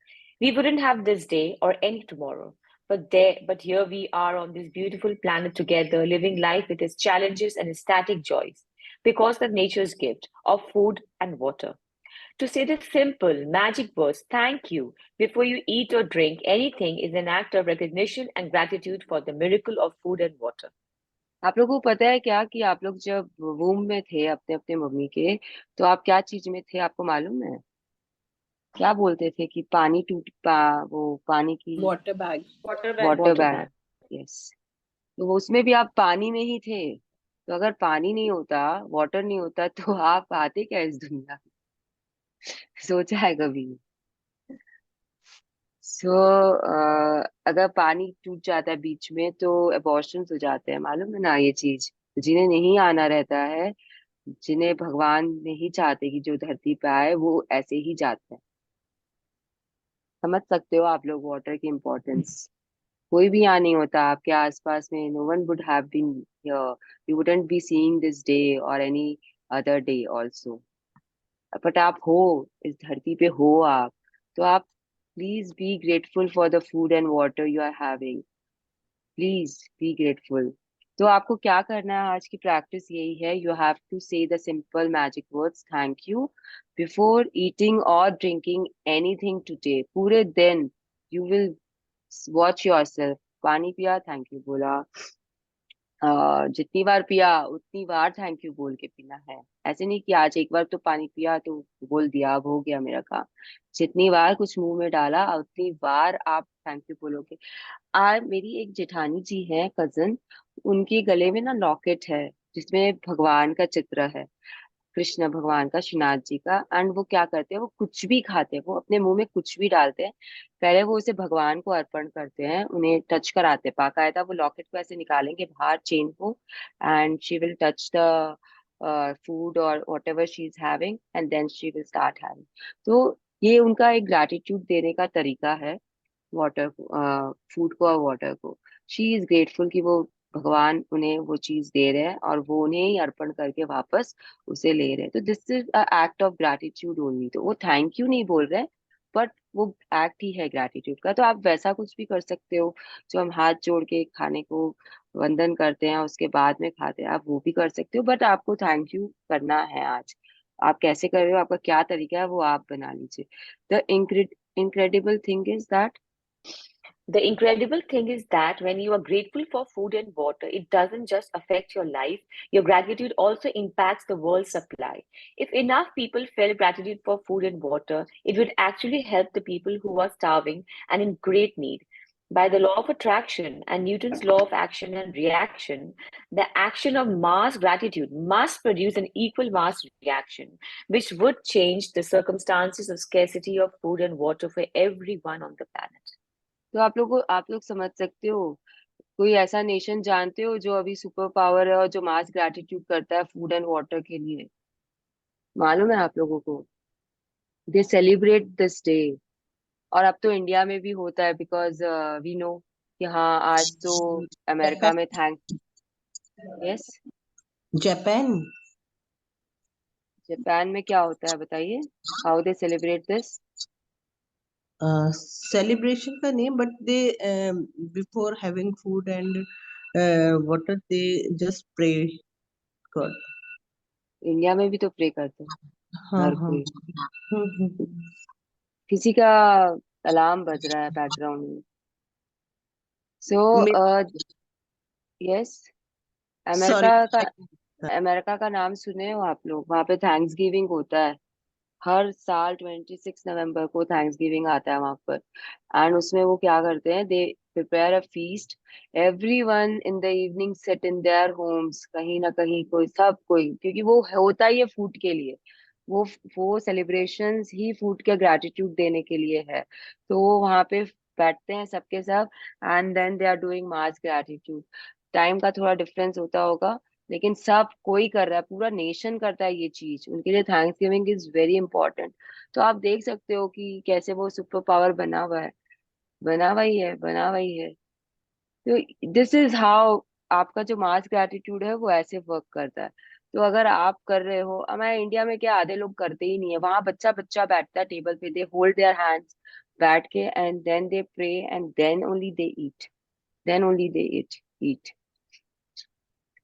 We wouldn't have this day or any tomorrow. But here we are on this beautiful planet together, living life with its challenges and its static joys, because of nature's gift of food and water. To say the simple, magic words, thank you, before you eat or drink anything is an act of recognition and gratitude for the miracle of food and water. आप लोगों को पता है क्या कि आप लोग जब वूम में थे अपने अपने मम्मी के, तो आप क्या चीज में थे आपको मालूम है? क्या बोलते थे कि पानी वो पानी की water bag. Water bag. Water Water bag. bag. Yes. तो वो उसमें भी आप पानी में ही थे। तो अगर पानी नहीं होता, वाटर नहीं होता, तो आप आते क्या इस दुनिया में? सोचा है कभी? सो अगर पानी टूट जाता है बीच में तो अबॉर्शन हो जाते हैं, मालूम है ना ये चीज? जिन्हें नहीं आना रहता है, जिन्हें भगवान नहीं चाहते कि जो धरती पे आए, वो ऐसे ही जाते हैं। समझ सकते हो आप लोग वाटर की इम्पोर्टेंस? कोई भी यहाँ नहीं होता आपके आसपास में, no one would have been here, you wouldn't be seeing this day और any other day also. But आप हो, इस धरती पे हो आप, तो आप please be grateful for the food and water you are having. Please be grateful. तो आपको क्या करना है, आज की प्रैक्टिस यही है, यू हैव टू से the simple magic words thank you before eating और ड्रिंकिंग एनीथिंग टुडे। पूरे दिन यू विल वॉच योरसेल्फ, पानी पिया थैंक यू बोला, जितनी बार पिया उतनी बार थैंक यू बोल के पीना है। ऐसे नहीं कि आज एक बार तो पानी पिया तो बोल दिया अब हो गया मेरा काम। जितनी बार कुछ मुंह में डाला उतनी बार आप थैंक यू बोलोगे। आज मेरी एक जेठानी जी है, कजन, उनके गले में ना लॉकेट है जिसमें भगवान का चित्र है, कृष्ण भगवान का, श्रीनाथ जी का। एंड वो क्या करते हैं, वो कुछ भी खाते हैं, वो अपने मुंह में कुछ भी डालते हैं, पहले वो उसे भगवान को अर्पण करते हैं, उन्हें टच कराते हैं बाकायदा। वो लॉकेट को ऐसे निकालेंगे बाहर चेन को, and she will touch the food और whatever she is having and then she will start having. तो ये उनका एक ग्रैटिट्यूड देने का तरीका है, वाटर को, फूड को और वाटर को। शी इज ग्रेटफुल कि वो भगवान उन्हें वो चीज दे रहे हैं और वो उन्हें ही अर्पण करके वापस उसे ले रहे हैं। तो this is a act of gratitude only. तो वो थैंक यू नहीं बोल रहे, बट वो एक्ट ही है ग्रैटिट्यूड का। तो आप वैसा कुछ भी कर सकते हो, जो हम हाथ जोड़ के खाने को वंदन करते हैं उसके बाद में खाते हैं, आप वो भी कर सकते हो, बट आपको थैंक यू करना है आज। आप कैसे कर रहे हो, आपका क्या तरीका है, वो आप बना लीजिए। The incredible thing is that The incredible thing is that when you are grateful for food and water, it doesn't just affect your life, your gratitude also impacts the world's supply. If enough people felt gratitude for food and water, it would actually help the people who are starving and in great need. By the law of attraction and Newton's law of action and reaction, the action of mass gratitude must produce an equal mass reaction, which would change the circumstances of scarcity of food and water for everyone on the planet. तो आप लोग समझ सकते हो, कोई ऐसा nation जानते हो जो अभी सुपर पावर है और जो मास ग्रैटिट्यूड करता है फूड एंड वाटर के लिए? मालूम है आप लोगों को? दे सेलिब्रेट दिस डे। और अब तो इंडिया में भी होता है, बिकॉज वी नो कि हाँ आज तो अमेरिका में थैंक यस। जापान। जापान में क्या होता है बताइए, how they celebrate this? celebration का नहीं, but they before having food and water they just pray God. India में भी तो प्रे करते हैं हाँ हर हाँ। कोई। हम्म। किसी का अलार्म बज रहा है बैकग्राउंड में। So yes, sorry. अमेरिका का नाम सुने हो आप लोग? वहां पे थैंक्स गिविंग होता है हर साल, 26 नवंबर को थैंक्स गिविंग आता है वहां पर। एंड उसमें वो क्या करते हैं, they prepare a feast, everyone in the evening sit in their homes, कहीं ना कहीं कोई, सब कोई, क्योंकि वो होता ही है फूड के लिए। वो वो सेलिब्रेशंस ही फूड के ग्रैटिट्यूड देने के लिए है। तो वो वहां पे बैठते हैं सबके सब, and then they are doing mass gratitude. Time का थोड़ा डिफरेंस होता होगा, लेकिन सब कोई कर रहा है, पूरा नेशन करता है ये चीज, उनके लिए thanks giving is very important. तो आप देख सकते हो कि कैसे वो सुपर पावर बना हुआ है, बना हुआ ही है, बना हुआ ही है। तो दिस इज हाउ आपका जो मास ग्रेटिट्यूड है वो ऐसे वर्क करता है। तो अगर आप कर रहे हो, हमारे इंडिया में क्या आधे लोग करते ही नहीं है, वहां बच्चा बच्चा बैठता है टेबल पे, दे होल्ड देयर हैंड्स बैठ के, and then they pray and then only they eat, then only they eat.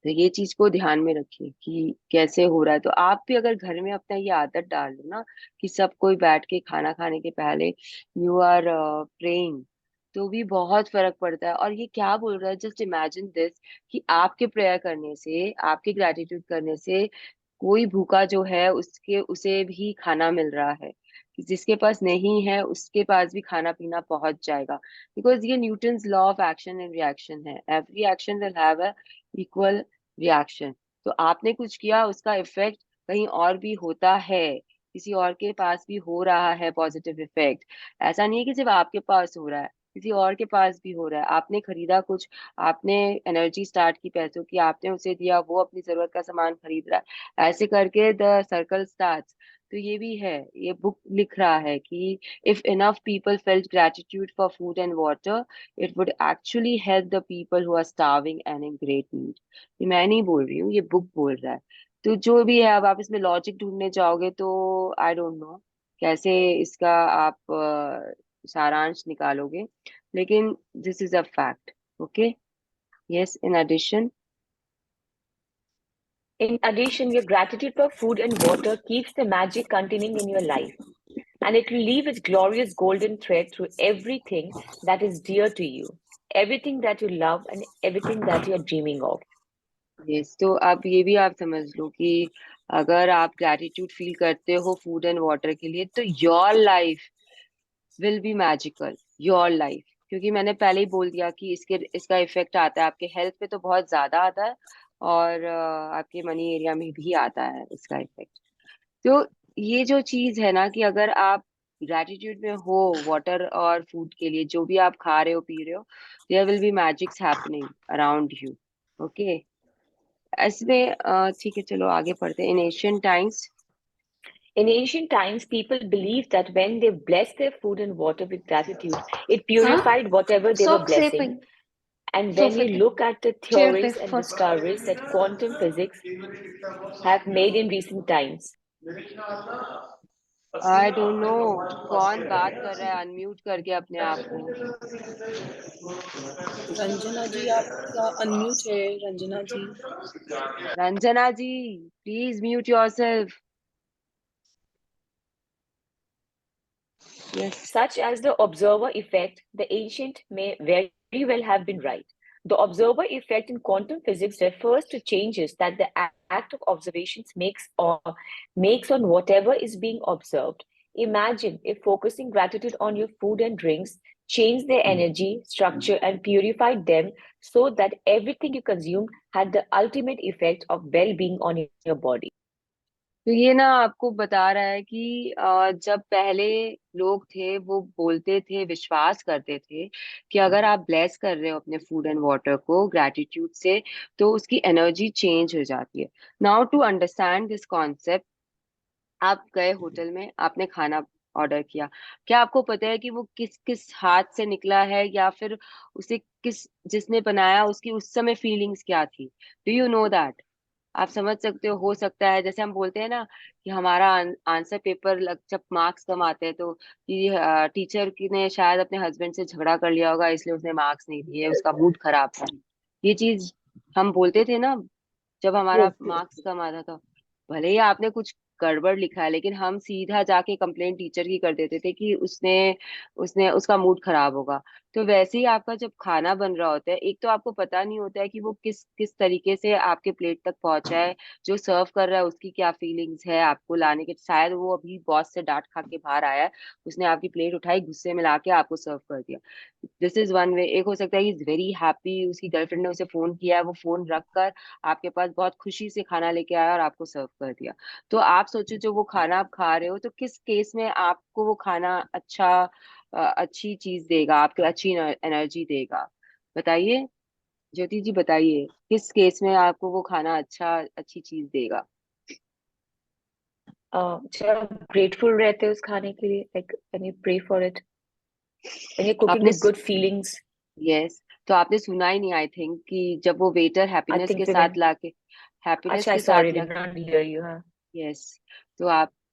तो ये चीज को ध्यान में रखिए कि कैसे हो रहा है। तो आप भी अगर घर में अपना ये आदत डाल लो ना, कि सब कोई बैठ के खाना खाने के पहले यू आर प्रेइंग, तो भी बहुत फर्क पड़ता है। और ये क्या बोल रहा है, जस्ट इमेजिन दिस, कि आपके प्रेयर करने से, आपके ग्रेटिट्यूड करने से कोई भूखा जो है उसके उसे भी खाना मिल रहा है, कि जिसके पास नहीं है उसके पास भी खाना पीना पहुंच जाएगा। बिकॉज ये Newton's law of action and reaction है, every action will have a equal reaction. तो आपने कुछ किया, उसका इफेक्ट कहीं और भी होता है, किसी और के पास भी हो रहा है पॉजिटिव इफेक्ट। ऐसा नहीं है कि सिर्फ आपके पास हो रहा है, किसी और के पास भी हो रहा है। आपने खरीदा कुछ, आपने एनर्जी स्टार्ट की पैसों की, आपने उसे दिया, वो अपनी जरूरत का सामान खरीद रहा है, ऐसे करके द सर्कल स्टार्ट्स। तो ये भी है, ये बुक लिख रहा है कि if enough people felt gratitude for food and water, it would actually help the people who are starving and in great need. ये मैं नहीं बोल रही हूँ, ये बुक बोल रहा है। तो जो भी है, अब आप इसमें लॉजिक ढूंढने जाओगे तो आई डोंट नो कैसे इसका आप सारांश निकालोगे, लेकिन this is a fact. Okay, Yes, in addition. In addition, your gratitude for food and water keeps the magic continuing in your life, and it will leave its glorious golden thread through everything that is dear to you, everything that you love, and everything that you're dreaming of. Yes, तो अब ये भी आप समझ लो कि अगर आप gratitude feel करते हो फूड एंड वाटर के लिए, तो your life will be magical, your life. क्योंकि मैंने पहले ही बोल दिया कि इसका इफेक्ट आता है आपके हेल्थ पे तो बहुत ज्यादा आता है, और आपके मनी एरिया में भी आता है इसका इफेक्ट। तो ये जो चीज है ना कि अगर आप ग्रैटिट्यूड में हो वाटर और फूड के लिए, जो भी आप खा रहे हो पी रहे हो, there will be magics happening around you. Okay, इसमें ठीक है, चलो आगे पढ़ते हैं। In ancient times, In ancient times, people believed that when they blessed their food and water with gratitude, it purified whatever they were Stop blessing. sleeping. And Stop when you sleeping. look at the Chair theories पे and first. discoveries that quantum physics have made in recent times, I don't know कौन बात कर रहा है, unmute करके अपने आप को। रंजना जी आपका अनम्यूट है, Ranjana ji. Ranjana ji, please mute yourself. Yes, such as the observer effect, the ancient may very well have been right. The observer effect in quantum physics refers to changes that the act of observations makes on whatever is being observed. Imagine if focusing gratitude on your food and drinks changed their energy, structure, and purified them so that everything you consumed had the ultimate effect of well-being on your body. तो ये ना आपको बता रहा है कि जब पहले लोग थे वो बोलते थे, विश्वास करते थे कि अगर आप ब्लेस कर रहे हो अपने फूड एंड वाटर को ग्रैटिट्यूड से, तो उसकी एनर्जी चेंज हो जाती है। Now to understand this concept, आप गए होटल में, आपने खाना ऑर्डर किया, क्या आपको पता है कि वो किस किस हाथ से निकला है, या फिर उसे किस जिसने बनाया उसकी उस समय फीलिंग्स क्या थी? Do you know that? आप समझ सकते हो सकता है जैसे हम बोलते हैं ना कि हमारा आंसर पेपर जब मार्क्स कम आते हैं तो कि टीचर की ने शायद अपने हस्बैंड से झगड़ा कर लिया होगा, इसलिए उसने मार्क्स नहीं दिए, उसका मूड खराब था। ये चीज हम बोलते थे ना जब हमारा Yes, yes. मार्क्स कम आता था। भले ही आपने कुछ गड़बड़ लिखा है, लेकिन हम सीधा जाके कंप्लेंट टीचर की कर देते थे कि उसने उसने उसका मूड खराब होगा। तो वैसे ही आपका जब खाना बन रहा होता है, एक तो आपको पता नहीं होता है कि वो किस किस तरीके से आपके प्लेट तक पहुंचा है, जो सर्व कर रहा है उसकी क्या फीलिंग्स है आपको लाने के, शायद वो अभी बॉस से डांट खा के बाहर आया है, उसने आपकी प्लेट उठाई, गुस्से में लाके आपको सर्व कर दिया। This is one way. एक हो सकता है इज वेरी हैप्पी, उसकी गर्लफ्रेंड ने उसे फोन किया है, वो फोन रख कर आपके पास बहुत खुशी से खाना लेके आया और आपको सर्व कर दिया। तो आप सोचो जो वो खाना आप खा रहे हो, तो किस केस में आपको वो खाना अच्छी चीज देगा, आपको अच्छी एनर्जी देगा? बताइए ज्योति जी, बताइए किस केस में आपको वो खाना अच्छी चीज देगा? जब आप grateful रहते हो उस खाने के लिए, like when you pray for it, when you're cooking आपने with good feelings, यस, तो आपने सुना ही नहीं आई थिंक कि जब वो वेटर I हैप्पीनेस के think साथ women. लाके, हैप्पीनेस अच्छा, के sorry, साथ did ला, not hear you, हाँ. यस, तो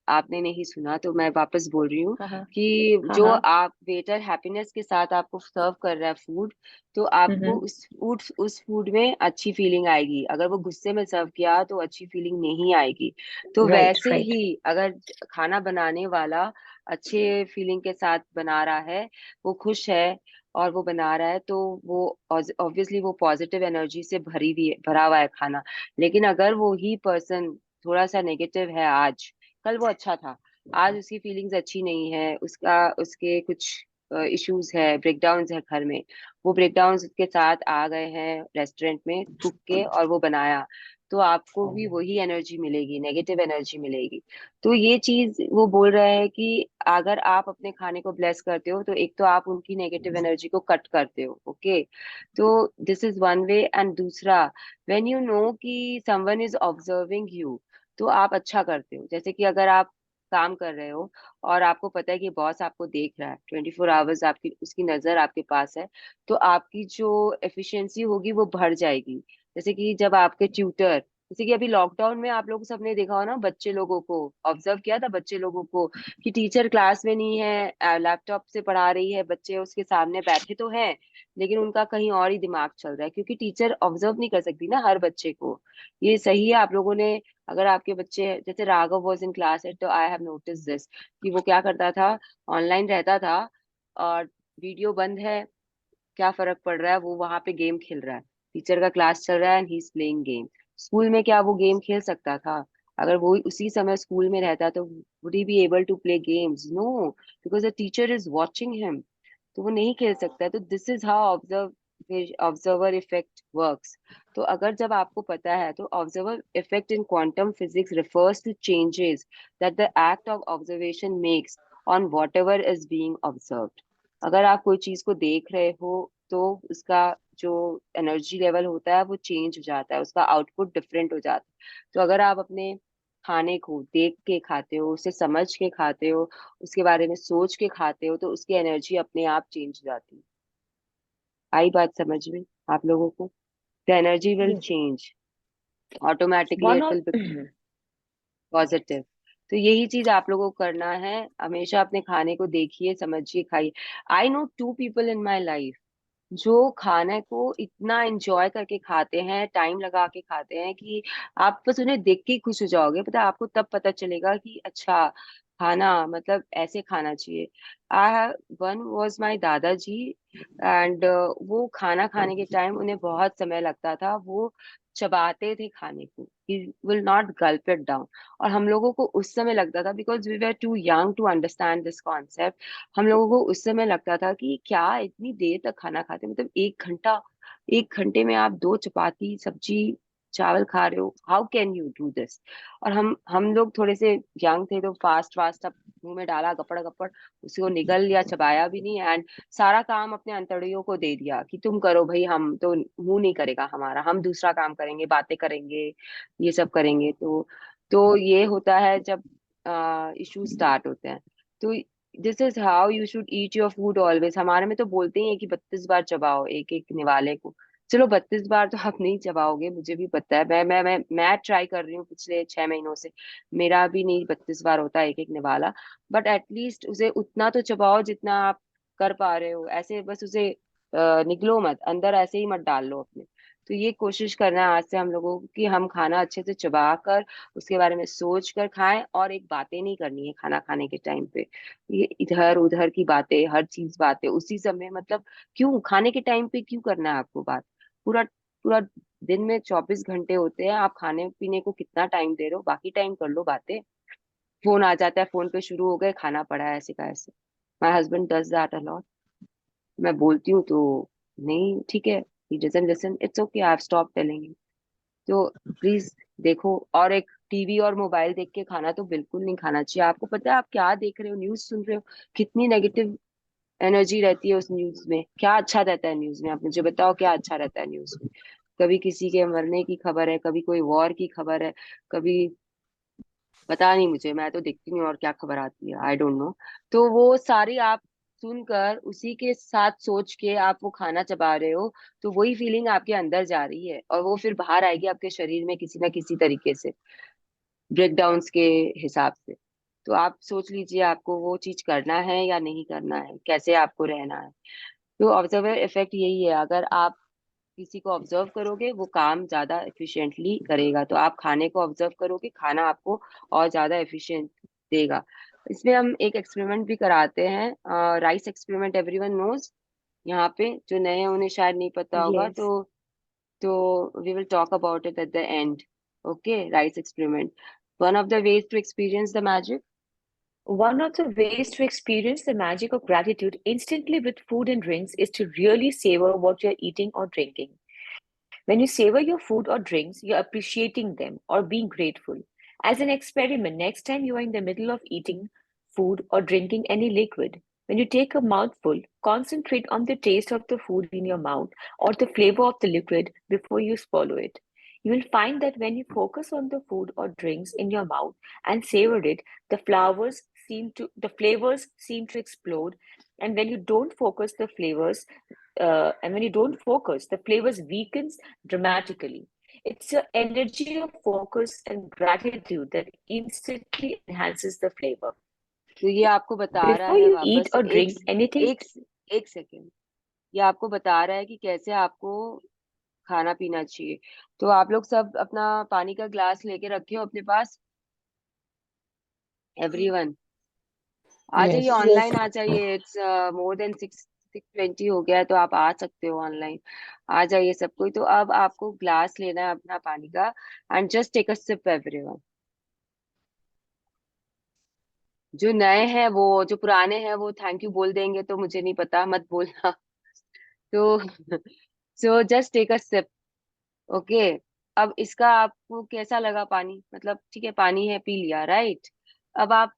आपने नहीं सुना तो मैं वापस बोल रही हूँ हाँ, हाँ, कि हाँ, जो हाँ. आप वेटर हैप्पीनेस के साथ आपको सर्व कर रहा है फूड, तो आपको Mm-hmm. उस फूड में अच्छी फीलिंग आएगी। अगर वो गुस्से में सर्व किया तो अच्छी फीलिंग नहीं आएगी। तो Right, वैसे right. ही अगर खाना बनाने वाला अच्छे फीलिंग के साथ बना रहा है, वो खुश है और वो बना रहा है, तो वो ऑब्वियसली वो पॉजिटिव एनर्जी से भरा हुआ है खाना। लेकिन अगर वो ही पर्सन थोड़ा सा नेगेटिव है आज, कल वो अच्छा था, आज उसकी फीलिंग्स अच्छी नहीं है, उसके कुछ इश्यूज है, ब्रेकडाउन्स है घर में, वो ब्रेकडाउन्स के साथ आ गए हैं रेस्टोरेंट में कुक के और वो बनाया, तो आपको भी वही एनर्जी मिलेगी, नेगेटिव एनर्जी मिलेगी। तो ये चीज वो बोल रहे हैं कि अगर आप अपने खाने को ब्लेस करते हो, तो एक तो आप उनकी नेगेटिव एनर्जी को कट करते हो। ओके, तो this is one way. And दूसरा, व्हेन यू नो कि समवन इज ऑब्जर्विंग यू, तो आप अच्छा करते हो। जैसे कि अगर आप काम कर रहे हो और आपको पता है कि बॉस आपको देख रहा है 24 आवर्स, आपकी उसकी नजर आपके पास है, तो आपकी जो एफिशिएंसी होगी वो बढ़ जाएगी। जैसे कि जब आपके ट्यूटर जैसे कि अभी लॉकडाउन में आप लोग सबने देखा हो ना, बच्चे लोगों को ऑब्जर्व किया था, बच्चे लोगों को कि टीचर क्लास में नहीं है, लैपटॉप से पढ़ा रही है, बच्चे उसके सामने बैठे तो हैं लेकिन उनका कहीं और ही दिमाग चल रहा है, क्योंकि टीचर ऑब्जर्व नहीं कर सकती ना हर बच्चे को। ये सही है आप लोगों ने, अगर आपके बच्चे, जैसे Raghav was in class eight, तो आई हैव नोटिस दिस कि वो क्या करता था, ऑनलाइन रहता था और वीडियो बंद है, क्या फर्क पड़ रहा है, वो वहां पे गेम खेल रहा है, टीचर का क्लास चल रहा है and he is playing game. School में क्या वो गेम खेल सकता था? अगर वो उसी समय स्कूल में रहता तो would he be able to play games? No, because the teacher is watching him, तो वो नहीं खेल सकता है। तो this is how observer effect works. तो अगर जब आपको पता है, तो observer effect in quantum physics refers to changes that the act of observation makes on whatever is being observed. अगर आप कोई चीज को देख रहे हो तो उसका जो एनर्जी लेवल होता है वो चेंज हो जाता है, उसका आउटपुट डिफरेंट हो जाता है। तो अगर आप अपने खाने को देख के खाते हो, उसे समझ के खाते हो, उसके बारे में सोच के खाते हो, तो उसकी एनर्जी अपने आप चेंज हो जाती है। आई बात समझ में आप लोगों को? The energy will Yes. Change automatically, One it of will become positive. तो यही चीज आप लोगों को करना है, हमेशा अपने खाने को देखिए, समझिए, खाइए। I know 2 people in my life जो खाने को इतना एंजॉय करके खाते हैं, टाइम लगा के खाते हैं कि आप बस उन्हें देख के ही खुश हो जाओगे। पता है, आपको तब पता चलेगा कि अच्छा, खाना मतलब ऐसे खाना चाहिए। आई वन वॉज माई दादाजी, एंड वो खाना खाने के टाइम उन्हें बहुत समय लगता था, वो चबाते थे खाने को, he will not gulp it down. और हम लोगों को उस समय लगता था, because we were too young to understand this concept, हम लोगों को उस समय लगता था कि क्या इतनी देर तक खाना खाते, मतलब 1 घंटा, 1 घंटे में आप 2 चपाती सब्जी चावल खा रहे हो, how can you do this? और हम लोग थोड़े से यंग थे, तो फास्ट फास्ट अब मुंह में डाला, गपड़ गपड़, उसको निगल लिया, चबाया भी नहीं, एंड सारा काम अपने अंतड़ियों को दे दिया कि तुम करो भाई, हम तो मुंह नहीं करेगा हमारा, हम दूसरा काम करेंगे, बातें करेंगे, ये सब करेंगे। तो ये होता है जब इशू स्टार्ट होते हैं। तो this is how you should eat your food always. हमारे में तो बोलते ही है कि 32 बार चबाओ एक एक निवाले को। चलो 32 बार तो आप नहीं चबाओगे, मुझे भी पता है, मैं ट्राई कर रही हूँ पिछले 6 महीनों से, मेरा भी नहीं 32 बार होता एक एक निवाला। बट एटलीस्ट उसे उतना तो चबाओ जितना आप कर पा रहे हो, ऐसे बस उसे निगलो मत, अंदर ऐसे ही मत डाल लो अपने। तो ये कोशिश करना है आज से हम लोगों को कि हम खाना अच्छे से चबा कर, उसके बारे में सोच कर खाएं, और एक बातें नहीं करनी है खाना खाने के टाइम पे, ये इधर उधर की बातें, हर चीज बातें उसी समय, मतलब क्यों खाने के टाइम पे क्यों करना है आपको बात? पूरा पूरा दिन में 24 घंटे होते हैं, आप खाने पीने को कितना टाइम दे रहे हो? बाकी टाइम कर लो बातें। फोन आ जाता है, फोन पे शुरू हो गए, खाना पड़ा है ऐसे का ऐसे। My husband does that allot. मैं बोलती हूँ तो नहीं, ठीक है, he doesn't listen, it's okay, I have stop telling him. तो प्लीज देखो, और एक टीवी और मोबाइल देख के खाना तो बिल्कुल नहीं खाना चाहिए। आपको पता है आप क्या देख रहे हो, न्यूज सुन रहे हो, कितनी नेगेटिव एनर्जी रहती है उस न्यूज में। क्या अच्छा रहता है न्यूज में? आप मुझे बताओ क्या अच्छा रहता है न्यूज में? कभी किसी के मरने की खबर है, कभी कोई वॉर की खबर है, कभी पता नहीं मुझे, मैं तो देखती नहीं और क्या खबर आती है, आई डोंट नो। तो वो सारी आप सुनकर उसी के साथ सोच के आप वो खाना चबा रहे हो, तो वही फीलिंग आपके अंदर जा रही है और वो फिर बाहर आएगी आपके शरीर में किसी ना किसी तरीके से, ब्रेकडाउन्स के हिसाब से। तो आप सोच लीजिए आपको वो चीज करना है या नहीं करना है, कैसे आपको रहना है। तो ऑब्जर्वर इफेक्ट यही है, अगर आप किसी को ऑब्जर्व करोगे वो काम ज्यादा एफिशिएंटली करेगा। तो आप खाने को ऑब्जर्व करोगे, खाना आपको और ज्यादा एफिशिएंट देगा। इसमें हम एक एक्सपेरिमेंट भी कराते हैं, राइस एक्सपेरिमेंट, एवरीवन नोज। यहाँ पे जो नए हैं उन्हें शायद नहीं पता होगा, yes. तो we will talk about it at the end. Okay, rice experiment, one of the ways to experience the magic. One of the ways to experience the magic of gratitude instantly with food and drinks is to really savor what you're eating or drinking. When you savor your food or drinks, you're appreciating them or being grateful. As an experiment, next time you are in the middle of eating food or drinking any liquid, when you take a mouthful, concentrate on the taste of the food in your mouth or the flavor of the liquid before you swallow it. You will find that when you focus on the food or drinks in your mouth and savor it, the flavors seem to explode. And when you don't focus, the flavors weakens dramatically. It's your energy of focus and gratitude that instantly enhances the flavor. तो ये आपको बता रहा Before है you eat वापस or drink anything, एक second, ये आपको बता रहा है कि कैसे आपको खाना पीना चाहिए। तो आप लोग सब अपना पानी का ग्लास लेके रखे हो अपने पास, एवरीवन। आ जाइए, Yes. ऑनलाइन आ जाइए। इट्स मोर देन 6:20 हो गया है, तो आप आ सकते हो ऑनलाइन। आ जाइए सब कोई। तो अब आपको ग्लास लेना है अपना पानी का, and just take a sip everyone. जो नए हैं वो, जो पुराने हैं वो थैंक यू बोल देंगे, तो मुझे नहीं पता, मत बोलना। तो so just take a sip, okay. अब इसका आपको कैसा लगा पानी? मतलब ठीक है, पानी है, पी लिया, राइट। अब आप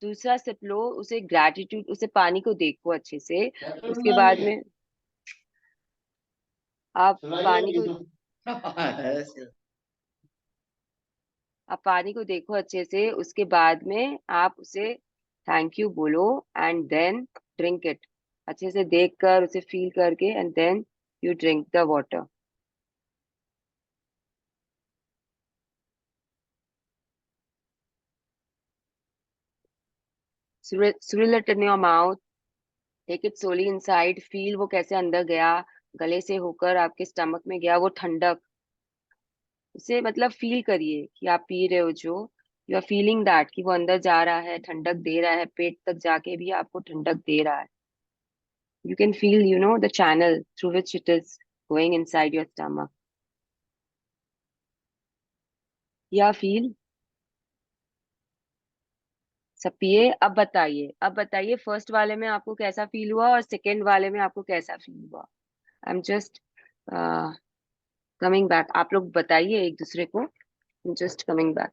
दूसरा सिप लो, उसे ग्रैटिट्यूड, उसे पानी को देखो अच्छे से। उसके बाद में आप पानी को आप पानी को देखो अच्छे से। उसके बाद में आप उसे थैंक यू बोलो, एंड देन ड्रिंक इट। अच्छे से देख कर, उसे फील करके, and then you drink the water. swirl it in your mouth, take it slowly inside, feel वो कैसे अंदर गया, गले से होकर आपके स्टमक में गया वो ठंडक। उसे मतलब फील करिए कि आप पी रहे हो, जो यू आर फीलिंग दैट, कि वो अंदर जा रहा है, ठंडक दे रहा है, पेट तक जाके भी आपको ठंडक दे रहा है। You can feel, the channel through which it is going inside your stomach. या फील सब पिए। अब बताइए फर्स्ट वाले में आपको कैसा फील हुआ, और सेकंड वाले में आपको कैसा फील हुआ। I am just coming back. आप लोग बताइए एक दूसरे को, जस्ट कमिंग बैक।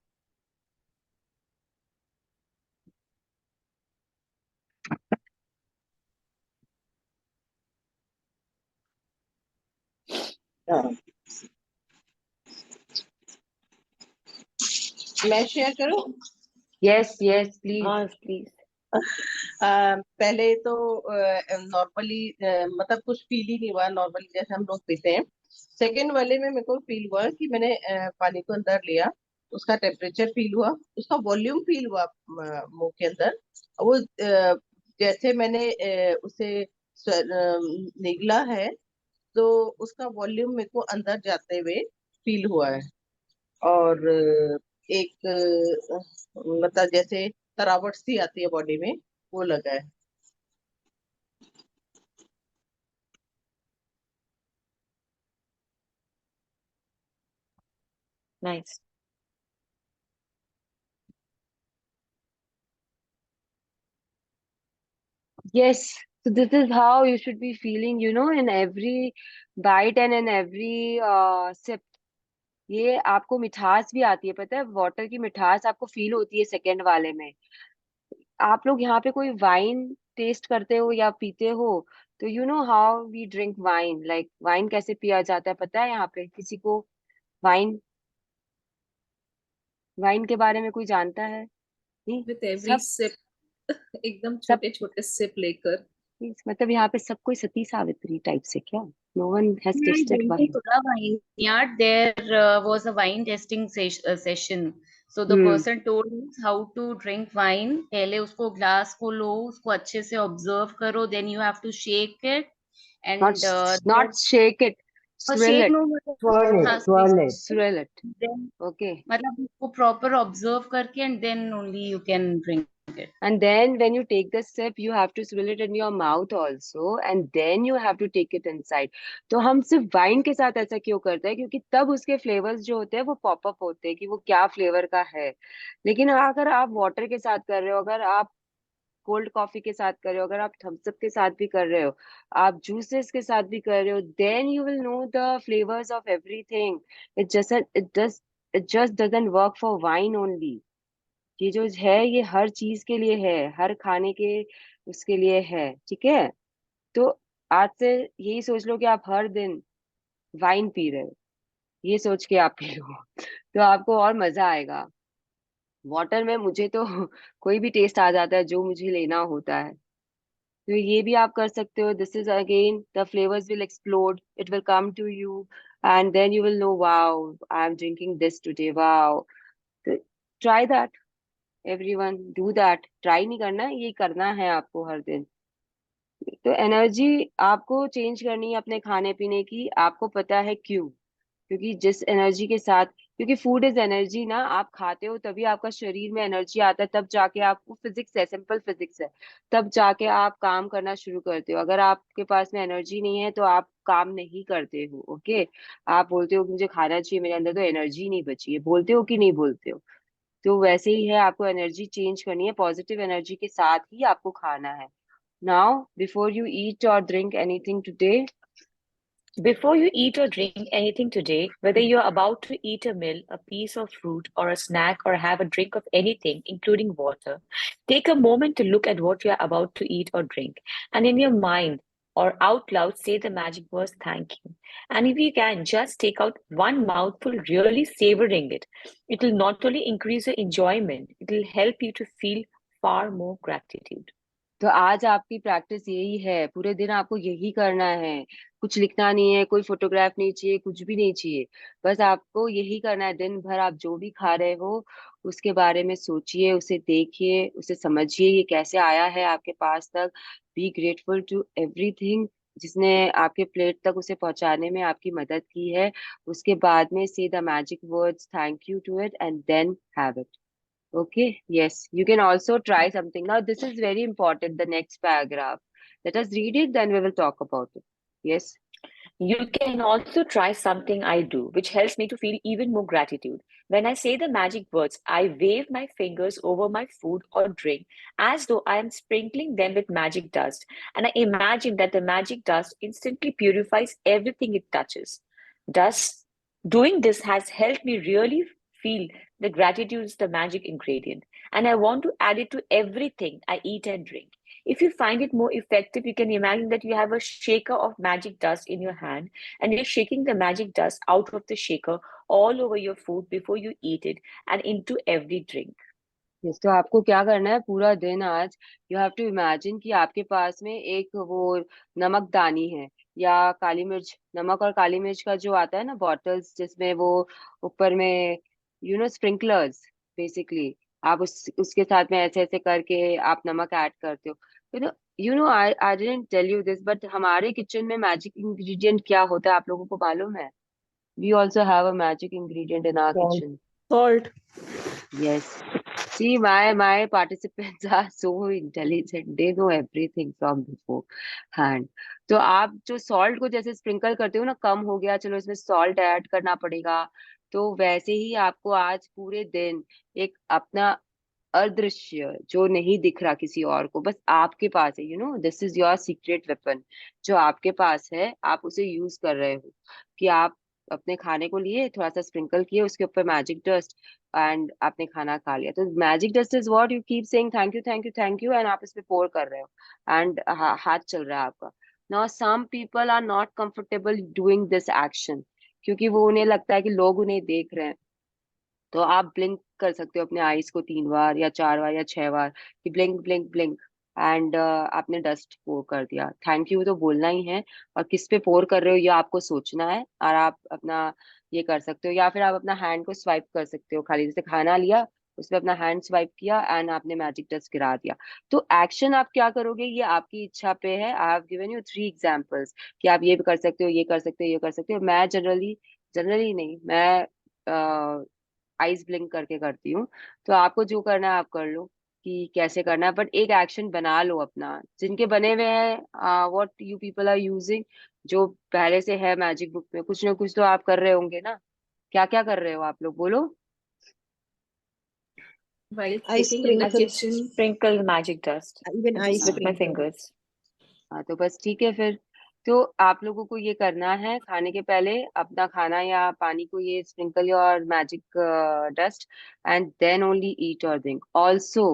मैं शेयर करूं? Yes yes please. please. पहले तो नॉर्मली मतलब कुछ फील ही नहीं हुआ, नॉर्मली जैसे हम लोग पीते हैं। सेकंड वाले में मेरे को फील हुआ कि मैंने पानी को अंदर लिया, उसका टेम्परेचर फील हुआ, उसका वॉल्यूम फील हुआ मुंह के अंदर। वो जैसे मैंने उसे निगला है, तो उसका वॉल्यूम मेरे को अंदर जाते हुए फील हुआ है। और एक मतलब जैसे तरावट सी आती है बॉडी में, वो लगा है। Nice. Yes, so this is how you should be feeling, in every bite and in every sip. ये आपको मिठास भी आती है, पता है, वाटर की मिठास आपको फील होती है सेकंड वाले में। आप लोग यहाँ पे कोई वाइन टेस्ट करते हो या पीते हो, तो you know how we drink wine, like wine कैसे पिया जाता है, पता है यहाँ पे किसी को? वाइन वाइन के बारे में कोई जानता है? नहीं। विथ एवरी सब सिप एकदम सब छोटे छोटे सिप लेकर। मतलब यहाँ पे सब कोई सती सावित्री टाइप से क्या? No one has I tested went to wine. Sudha Vineyard. There was a wine tasting session. So the hmm. person told us how to drink wine. पहले उसको ग्लास को लो, उसको अच्छे से ऑब्जर्व करो. Then you have to shake it not and not shake it, swirl shake it. no Swirl हाँ it, swirl it. Swirl it, then okay. मतलब उसको प्रॉपर ऑब्जर्व करके and then only you can drink it. And then when you take the sip, you have to swill it in your mouth also, and then you have to take it inside. तो हम सिर्फ wine के साथ ऐसा क्यों करते हैं? क्योंकि तब उसके फ्लेवर्स जो होते हैं वो पॉप अप होते हैं कि वो क्या फ्लेवर का है। लेकिन अगर आप वाटर के साथ कर रहे हो, अगर आप कोल्ड कॉफी के साथ कर रहे हो, अगर आप थम्स अप के साथ भी कर रहे हो, आप जूसेस के साथ भी कर रहे हो, then you will know the flavours of everything. It just doesn't work for wine only. ये जो है, ये हर चीज के लिए है, हर खाने के उसके लिए है, ठीक है। तो आज से यही सोच लो कि आप हर दिन वाइन पी रहे हो, ये सोच के आप पी लो। तो आपको और मजा आएगा। वाटर में मुझे तो कोई भी टेस्ट आ जाता है जो मुझे लेना होता है। तो ये भी आप कर सकते हो। This is again the flavours will explode, it will come to you. and then you will know, wow, I'm drinking this today, wow. So try that, everyone, do that. Try नहीं करना है, ये करना है आपको हर दिन। तो एनर्जी आपको चेंज करनी है अपने खाने पीने की, आपको पता है क्यों? क्योंकि जिस एनर्जी के साथ, क्योंकि फूड इज एनर्जी ना, आप खाते हो तभी आपका शरीर में एनर्जी आता है, तब जाके आपको, फिजिक्स है, सिंपल फिजिक्स है, तब जाके आप काम करना शुरू करते हो। अगर आपके पास में एनर्जी नहीं है तो आप काम नहीं करते हो। ओके, आप बोलते हो कि मुझे खाना चाहिए, मेरे अंदर तो एनर्जी नहीं बची है, बोलते हो कि नहीं बोलते हो? तो वैसे ही है, आपको एनर्जी चेंज करनी है, पॉजिटिव एनर्जी के साथ ही आपको खाना है। नाउ बिफोर यू ईट और drink anything today, Before you eat or drink anything today, whether you're about to eat a meal, a piece of fruit, or a snack, or have a drink of anything, including water, take a moment to look at what you're about to eat or drink. And in your mind or out loud, say the magic words, thank you. And if you can, just take out one mouthful, really savoring it. It will not only increase your enjoyment, it will help you to feel far more gratitude. तो आज आपकी practice यही है, पूरे दिन आपको यही करना है। कुछ लिखना नहीं है, कोई फोटोग्राफ नहीं चाहिए, कुछ भी नहीं चाहिए, बस आपको यही करना है। दिन भर आप जो भी खा रहे हो उसके बारे में सोचिए, उसे देखिए, उसे समझिए, ये कैसे आया है आपके पास तक। बी ग्रेटफुल टू एवरीथिंग जिसने आपके प्लेट तक उसे पहुंचाने में आपकी मदद की है। उसके बाद में say the magic words thank you to it and then have it. Okay, yes, you can also try something. Now, this is very important, the next paragraph. Let us read it, then we will talk about it. Yes. You can also try something I do, which helps me to feel even more gratitude. When I say the magic words, I wave my fingers over my food or drink as though I am sprinkling them with magic dust. And I imagine that the magic dust instantly purifies everything it touches. Thus, doing this has helped me really feel that gratitude is the magic ingredient. And I want to add it to everything I eat and drink. If you find it more effective, you can imagine that you have a shaker of magic dust in your hand and you're shaking the magic dust out of the shaker all over your food before you eat it and into every drink. Yes, तो आपको क्या करना है पूरा दिन आज, you have to imagine कि आपके पास में एक वो नमकदानी है, या काली मिर्च, नमक और काली मिर्च का जो आता है ना बॉटल्स, जिसमें वो ऊपर में स्प्रिंकलर्स बेसिकली, आप उसके साथ में ऐसे ऐसे करके आप नमक ऐड करते हो। I didn't tell you this, but हमारे किचन में मैजिक इंग्रेडिएंट क्या होता है आप लोगों को मालूम है? We also have a magic ingredient in our Salt. Kitchen. Salt. Yes. See, my participants are so intelligent. They know everything from beforehand. तो आप जो सॉल्ट को जैसे स्प्रिंकल करते हो ना, कम हो गया, चलो इसमें सॉल्ट ऐड करना पड़ेगा, तो वैसे ही आपको आज पूरे दिन एक अपना अदृश्य जो नहीं दिख रहा किसी और को, बस आपके पास है, this is your secret weapon, जो आपके पास है, आप उसे यूज कर रहे हो। कि आप अपने खाने को लिए, थोड़ा सा स्प्रिंकल किए उसके ऊपर मैजिक डस्ट, एंड आपने खाना खा लिया, तो magic dust is what you keep saying thank you thank you thank you, and आप इस पे पोर कर रहे हो, एंड हाथ चल रहा है आपका। Now some people are not comfortable doing this action, क्योंकि वो उन्हें लगता है कि लोग उन्हें देख रहे हैं। तो आप ब्लिंक कर सकते हो अपने आईज को 3 बार या 4 बार या 6 बार, कि ब्लिंक ब्लिंक ब्लिंक, एंड आपने डस्ट पोर कर दिया। थैंक यू तो बोलना ही है, और किस पे पोर कर रहे हो ये आपको सोचना है, और आप अपना ये कर सकते हो, या फिर आप अपना हैंड को स्वाइप कर सकते हो, खाली जैसे खाना लिया उसमें अपना हैंड स्वाइप किया एंड आपने मैजिक डस्ट गिरा दिया। तो एक्शन आप क्या करोगे ये आपकी इच्छा पे है। I have given you 3 examples कि आप ये भी कर सकते हो, ये कर सकते हो, ये कर सकते हो। मैं जनरली जनरली नहीं, मैं आईज ब्लिंक करके करती हूँ। तो आपको जो करना है आप कर लो कि कैसे करना है, बट एक एक्शन बना लो अपना, जिनके बने हुए हैं, what you people are using, जो पहले से है मैजिक बुक में, कुछ ना कुछ तो आप कर रहे होंगे ना। क्या क्या कर रहे हो आप लोग, बोलो। While I cooking in the sprinkle, kitchen, Sprinkle magic dust even I with my sprinkle. fingers. हाँ, तो बस ठीक है फिर। तो आप लोगों को ये करना है, खाने के पहले अपना खाना या पानी को ये sprinkle your magic dust, and then only eat और ड्रिंक। ऑल्सो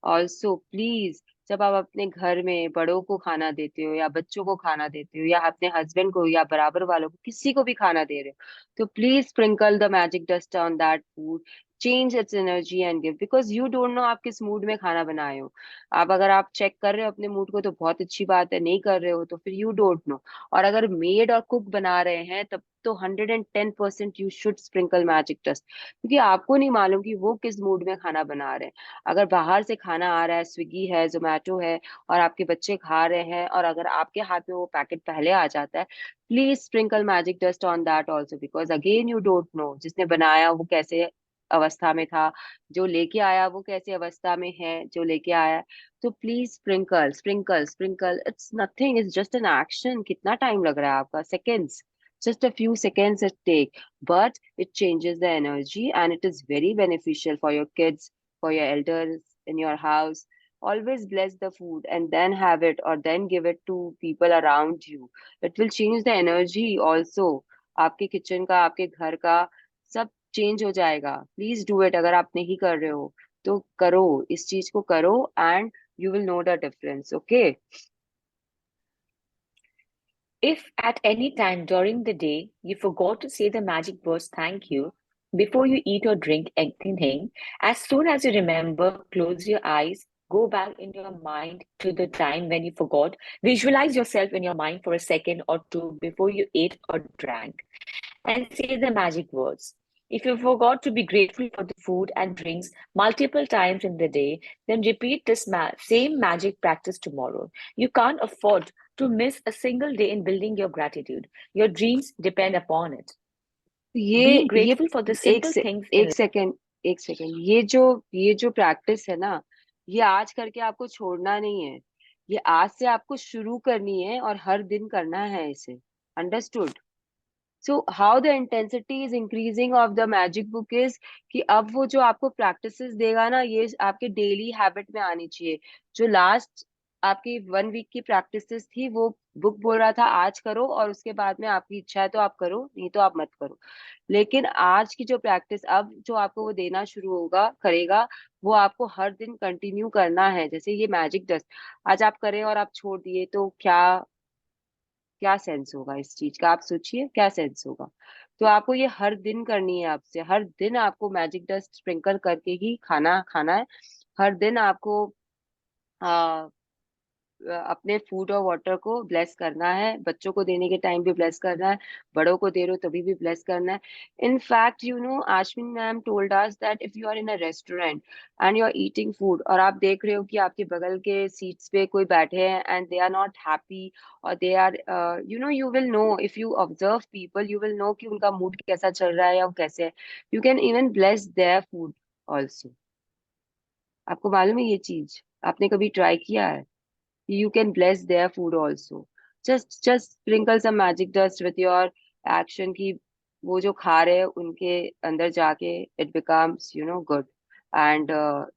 ऑल्सो प्लीज, जब आप अपने घर में बड़ों को खाना देते हो, या बच्चों को खाना देते हो, या अपने हस्बैंड को या बराबर वालों को, किसी को भी खाना दे रहे हो, तो please sprinkle the magic dust on that food. change its energy and give, because you don't know आप किस मूड में खाना बनाए हो। आप अगर आप चेक कर रहे हो अपने मूड को तो बहुत अच्छी बात है, नहीं कर रहे हो तो फिर यू डोंट नो। और अगर मेड और कुक बना रहे हैं तब तो 110% you should sprinkle magic dust, क्योंकि आपको नहीं मालूम कि वो किस मूड में खाना बना रहे हैं। अगर बाहर से खाना आ रहा है, स्विगी है, जोमेटो है, और आपके बच्चे खा रहे हैं, और अगर आपके हाथ में वो पैकेट पहले आ जाता है, please sprinkle magic dust on that also, because again you don't know जिसने बनाया वो कैसे अवस्था में था, जो लेके आया वो कैसे अवस्था में है जो लेके आया है। तो please sprinkle sprinkle sprinkle, it's nothing, it's just an action. कितना टाइम लग रहा है आपका? Seconds, just a few seconds it take, but it changes the energy and it is very beneficial for your kids, for your elders in your house. Always bless the food and then have it, or then give it to people around you. It will change the energy also, आपके kitchen का, आपके घर का, सब change हो जाएगा। Please do it. अगर आप नहीं कर रहे हो तो करो, इस चीज को करो, and you will know the difference. Okay? If at any time during the day you forgot to say the magic words thank you before you eat or drink anything, as soon as you remember, close your eyes, go back in your mind to the time when you forgot, visualize yourself in your mind for a second or two before you ate or drank, and say the magic words. If you forgot to be grateful for the food and drinks multiple times in the day, then repeat this same magic practice tomorrow. You can't afford to miss a single day in building your gratitude. Your dreams depend upon it. ये Being grateful for the एक simple से things in एक second, एक second, ये जो practice है ना, ये आज करके आपको छोड़ना नहीं है। ये आज से आपको शुरू करनी है और हर दिन करना है इसे। Understood? So how the intensity is increasing of the magic book is कि अब वो जो आपको प्रैक्टिसेस देगा ना, ये आपके डेली हैबिट में आनी चाहिए। जो लास्ट आपकी 1 वीक की प्रैक्टिसेस थी, वो बुक बोल रहा था आज करो, और उसके बाद में आपकी इच्छा है तो आप करो, नहीं तो आप मत करो। लेकिन आज की जो प्रैक्टिस अब जो आपको वो देना शुरू होगा करेगा, वो आपको हर दिन कंटिन्यू करना है। जैसे ये मैजिक डस्ट आज आप करें और आप छोड़ दिए तो क्या क्या सेंस होगा इस चीज का? आप सोचिए क्या सेंस होगा। तो आपको ये हर दिन करनी है। आपसे हर दिन आपको मैजिक डस्ट स्प्रिंकल करके ही खाना खाना है। हर दिन आपको अपने फूड और वाटर को ब्लेस करना है। बच्चों को देने के टाइम भी ब्लेस करना है, बड़ों को दे रहे हो तभी भी ब्लेस करना है। In fact you know, Ashwin ma'am told us that if you are in a restaurant and you are eating food, और आप देख रहे हो कि आपके बगल के सीट्स पे कोई बैठे हैं and they are not happy, और they are you know, you will know if you observe people, you will know कि उनका मूड कैसा चल रहा है या वो कैसे है। You can even bless their food also. आपको मालूम है ये चीज? आपने कभी ट्राई किया है? You can bless their food also. Just sprinkle some magic dust with your action की वो जो खा रहे हैं उनके अंदर जाके it becomes good, and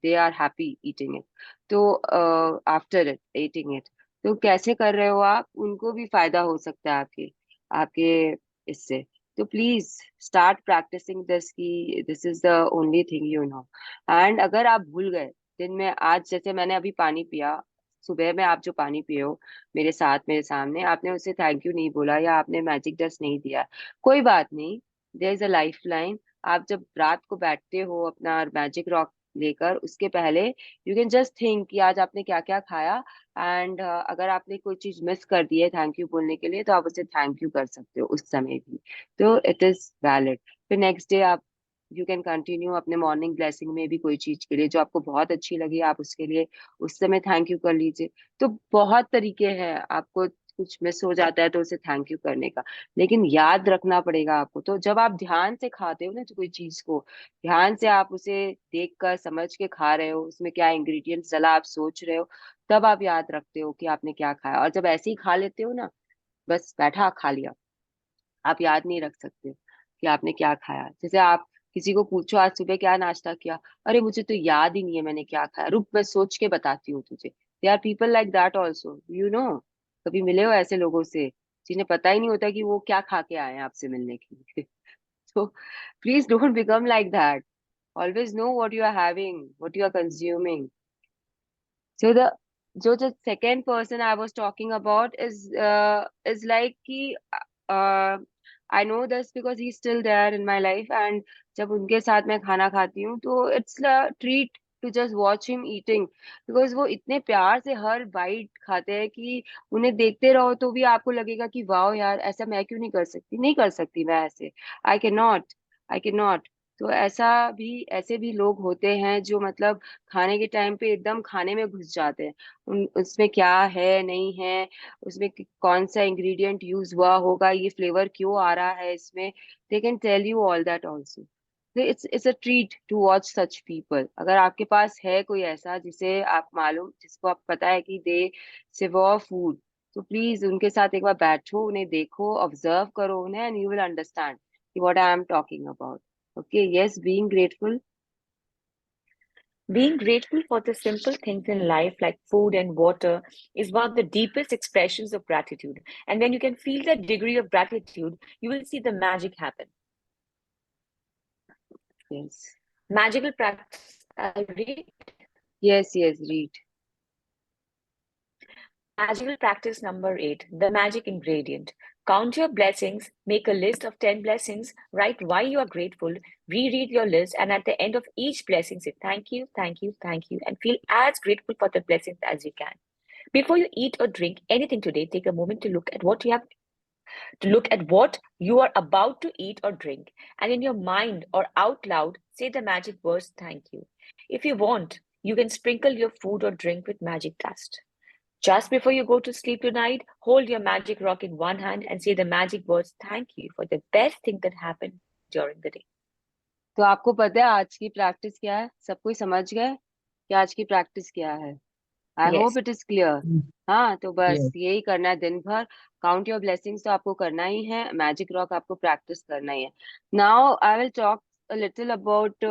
they are happy eating it. तो after it eating it, तो कैसे कर रहे हो आप? उनको भी फायदा हो सकता है आपके आपके इससे। तो प्लीज स्टार्ट प्रैक्टिसिंग दिस की this is the only thing you know. And अगर आप भूल गए दिन में, आज जैसे मैंने अभी पानी पिया, सुबह में आप जो पानी पिए हो मेरे साथ मेरे सामने, आपने उसे थैंक यू नहीं बोला या आपने मैजिक डस्ट नहीं दिया, कोई बात नहीं। There is a life line. आप जब रात को बैठते हो अपना मैजिक रॉक लेकर, उसके पहले यू कैन जस्ट थिंक कि आज आपने क्या क्या खाया, एंड अगर आपने कोई चीज मिस कर दी है थैंक यू बोलने के लिए, तो आप उसे थैंक यू कर सकते हो उस समय भी। तो इट इज वैलिड। फिर नेक्स्ट डे आप यू कैन कंटिन्यू अपने मॉर्निंग ब्लेसिंग में भी कोई चीज के लिए जो आपको बहुत अच्छी लगी, आप उसके लिए उस समय थैंक यू कर लीजिए। तो बहुत तरीके हैं, आपको कुछ मिस हो जाता है तो उसे थैंक यू करने का, लेकिन याद रखना पड़ेगा आपको। तो जब आप ध्यान से खाते हो ना तो कोई चीज को, ध्यान से आप उसे देख कर समझ के खा रहे हो, उसमें क्या इंग्रेडिएंट्स डला आप सोच रहे हो, तब आप याद रखते हो कि आपने क्या खाया। और जब ऐसे ही खा लेते हो ना, बस बैठा खा लिया, आप याद नहीं रख सकते कि आपने क्या खाया। जैसे आप किसी को पूछो आज सुबह क्या नाश्ता किया, अरे मुझे तो याद ही नहीं है मैंने क्या खाया, रुक मैं सोच के बताती हूँ तुझे। They are people like that also, you know. कभी मिले हो ऐसे लोगों से जिन्हें पता ही नहीं होता कि वो क्या खा के आए हैं आपसे मिलने के लिए? तो please don't become like that. Always know what you are having, what you are consuming. So the second person I was talking about is like कि uh, I know this because he's still there in my life, and जब उनके साथ मैं खाना खाती हूँ तो it's a treat to just watch him eating, because वो इतने प्यार से हर बाइट खाते हैं कि उन्हें देखते रहो तो भी आपको लगेगा कि वाह यार, ऐसा मैं क्यों नहीं कर सकती, नहीं कर सकती मैं ऐसे, आई can not, I can not. तो ऐसे भी लोग होते हैं जो मतलब खाने के टाइम पे एकदम खाने में घुस जाते हैं, उसमें क्या है नहीं है, उसमें कौन सा इंग्रेडिएंट यूज हुआ होगा, ये फ्लेवर क्यों आ रहा है इसमें, they can tell you all that also. It's a treat to watch such people. अगर आपके पास है कोई ऐसा जिसको आप पता है कि दे सिवॉर फूड, तो प्लीज उनके साथ एक बार बैठो, उन्हें देखो, ऑब्जर्व करो उन्हें, and you will understand what I am talking about. Okay, yes, being grateful. Being grateful for the simple things in life, like food and water, is one of the deepest expressions of gratitude. And when you can feel that degree of gratitude, you will see the magic happen. Yes. Magical practice. I'll read. Yes, read. Magical practice number 8, the magic ingredient. Count your blessings, make a list of 10 blessings, write why you are grateful, reread your list, and at the end of each blessing, say thank you, thank you, thank you, and feel as grateful for the blessings as you can. Before you eat or drink anything today, take a moment to look at what you are about to eat or drink, and in your mind or out loud, say the magic words thank you. If you want, you can sprinkle your food or drink with magic dust. Just before you go to sleep tonight, hold your magic rock in one hand and say the magic words thank you for the best thing that happened during the day. तो आपको पता है आज की practice क्या है? सब कोई समझ गए कि आज की प्रैक्टिस क्या है? आई Yes. Hope it is clear. हाँ, तो बस Yes. यही करना है दिन भर। काउंट योर ब्लेसिंग्स तो आपको करना ही है, मैजिक रॉक आपको प्रैक्टिस करना ही है। Now I will talk a little about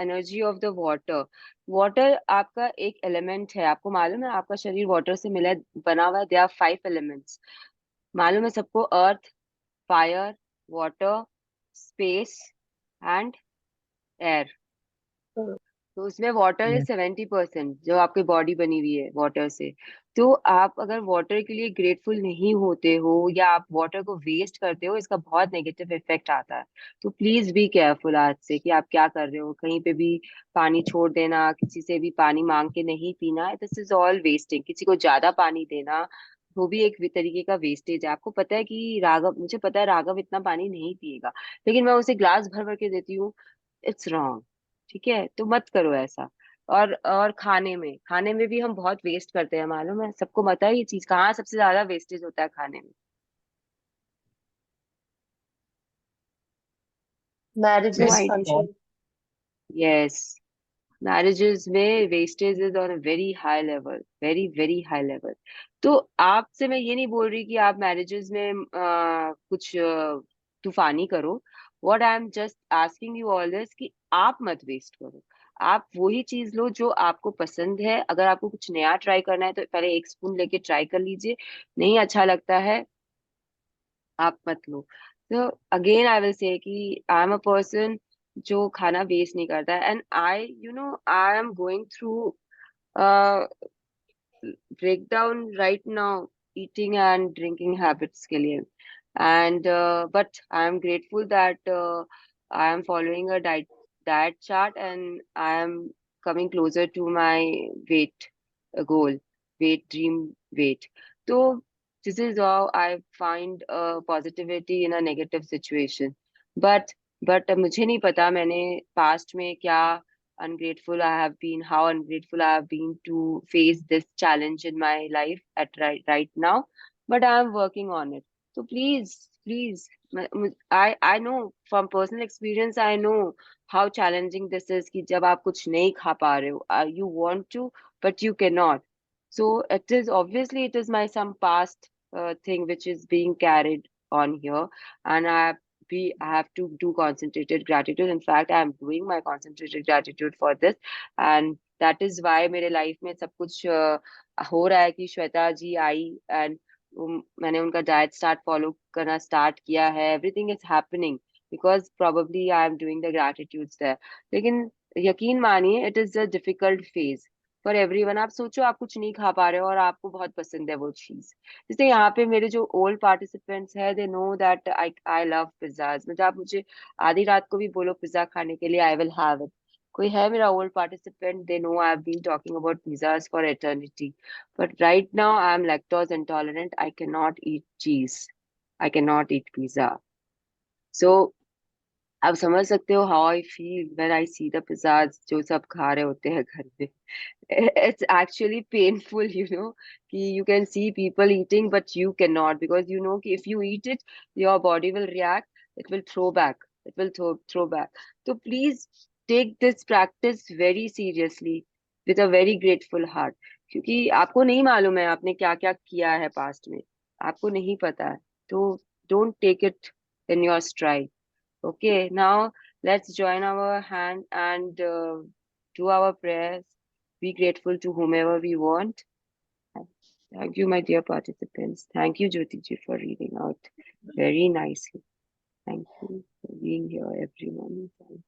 energy of the water. Water आपका एक एलिमेंट है, आपको मालूम है आपका शरीर वाटर से बना हुआ है। देयर आर 5 एलिमेंट्स, मालूम है सबको? Earth, fire, water, space and air. तो उसमें वाटर है Yes. 70%, जो आपकी बॉडी बनी हुई है वाटर से। तो आप अगर वाटर के लिए ग्रेटफुल नहीं होते हो या आप वाटर को वेस्ट करते हो, इसका बहुत नेगेटिव इफेक्ट आता है। तो प्लीज बी केयरफुल आज से कि आप क्या कर रहे हो। कहीं पे भी पानी छोड़ देना, किसी से भी पानी मांग के नहीं पीना, दिस इज ऑल वेस्टिंग। किसी को ज्यादा पानी देना वो भी एक तरीके का वेस्टेज है। आपको पता है कि मुझे पता है राघव इतना पानी नहीं पिएगा, लेकिन मैं उसे ग्लास भर भर के देती हूँ, इट्स रॉन्ग। ठीक है, तो मत करो ऐसा। और खाने में भी हम बहुत वेस्ट करते हैं, मालूम है सबको? पता है ये चीज कहाँ सबसे ज्यादा वेस्टेज होता है खाने में? Marriages, no Yes. Idea? function. Yes, marriages में wastage is on a very high level, very very high level. तो आपसे मैं ये नहीं बोल रही कि आप मैरिजेस में कुछ तूफानी करो। What I am just asking you all this कि आप मत वेस्ट करो। आप वही चीज लो जो आपको पसंद है। अगर आपको कुछ नया ट्राई करना है तो पहले 1 स्पून लेके ट्राई कर लीजिए, नहीं अच्छा लगता है आप मत लो। तो अगेन आई विल से कि आई एम अ पर्सन जो खाना वेस्ट नहीं करता है, and I am going through breakdown right now, eating and drinking habits के लिए, and but I am grateful that I am following a diet chart, and I am coming closer to my weight goal, dream weight. So this is how I find positivity in a negative situation. but मुझे नहीं पता मैंने past में क्या how ungrateful I have been to face this challenge in my life at right now, but I am working on it. So please, I know from personal experience, I know how challenging this is कि जब आप कुछ नहीं खा पा रहे हो, you want to but you cannot. So it is my some past thing which is being carried on here, and I have to do concentrated gratitude. In fact, I am doing my concentrated gratitude for this, and that is why मेरे life में सब कुछ हो रहा है कि श्वेता जी आई and मैंने उनका डाइट फॉलो करना स्टार्ट किया है। Everything is happening because probably I am doing the gratitudes there. लेकिन यकीन मानिए, it is a difficult phase for everyone. आप सोचो आप कुछ नहीं खा पा रहे हो और आपको बहुत पसंद है वो चीज। जैसे यहाँ पे मेरे जो ओल्ड पार्टिसिपेंट्स हैं, they know that I I love pizzas. मतलब आप मुझे आधी रात को भी बोलो पिज्जा खाने के लिए, आई विल हैव इट। कोई है मेरा old participant, they know I have been talking about pizzas for eternity, but right now I am lactose intolerant, I can not eat cheese, I can not eat pizza. So आप समझ सकते हो how I feel when I see the pizzas जो सब खा रहे होते हैं घर में। It's actually painful, कि you can see people eating but you cannot, because कि if you eat it, your body will react, it will throw back, it will throw back. So please take this practice very seriously with a very grateful heart, क्योंकि आपको नहीं मालूम है आपने क्या क्या किया है पास्ट में, आपको नहीं पता है। तो don't take it in your stride. Okay, now let's join our hand and do our prayers. Be grateful to whomever we want. Thank you, my dear participants. Thank you, Jyoti ji, for reading out very nicely. Thank you for being here, everyone.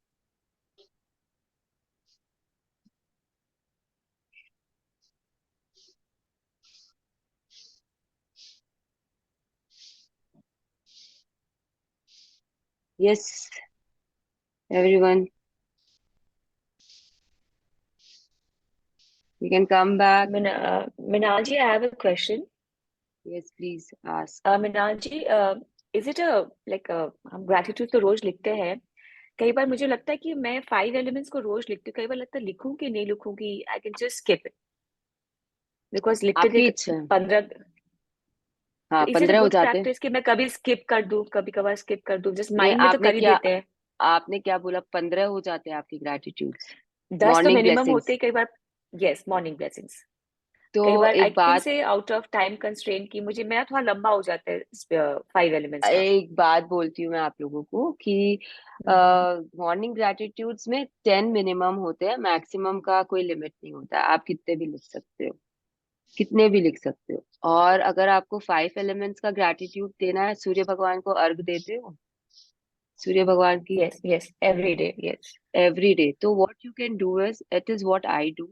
Yes, everyone, you can come back. Minal ji, I have a question. Yes, please ask. Minal ji, is it हम gratitude तो रोज लिखते हैं, कई बार मुझे लगता है कि मैं 5 elements को रोज लिखती हूँ, कई बार लगता है लिखूं कि नहीं लिखूंगी, I can just skip it because लिखते आपकी थे इच्छा है। 15। हाँ, इज इट 15 हो गुड जाते हैं। प्रैक्टिस कि मैं कभी स्किप कर दूं, कभी कभार स्किप कर दूं, जस्ट नहीं, माइंड में तो कर ही देते हैं। आपने क्या बोला, 15 हो जाते हैं आपकी ग्रैटिट्यूड्स? 10 तो मॉर्निंग मिनिमम ब्लेसिंग्स। होते हैं कई बार। Yes, morning blessings. तो कई बार आई एक कैन बात से आउट ऑफ टाइम कंस्ट्रेंट की मुझे, मेरा थोड़ा लंबा हो जाता है 5 एलिमेंट्स का। एक बात बोलती हूँ मैं आप लोगों को कि हम्म, मॉर्निंग ग्रैटिट्यूड्स में 10 मिनिमम होते हैं, मैक्सिमम का कोई लिमिट नहीं होता है। आप कितने भी लिख सकते हो, कितने भी लिख सकते हो। और अगर आपको 5 एलिमेंट्स का ग्रैटिट्यूड देना है, सूर्य भगवान को अर्घ देते हो, सूर्य भगवान की yes yes, every day, yes. Every day, तो what you can do is, it is what I do.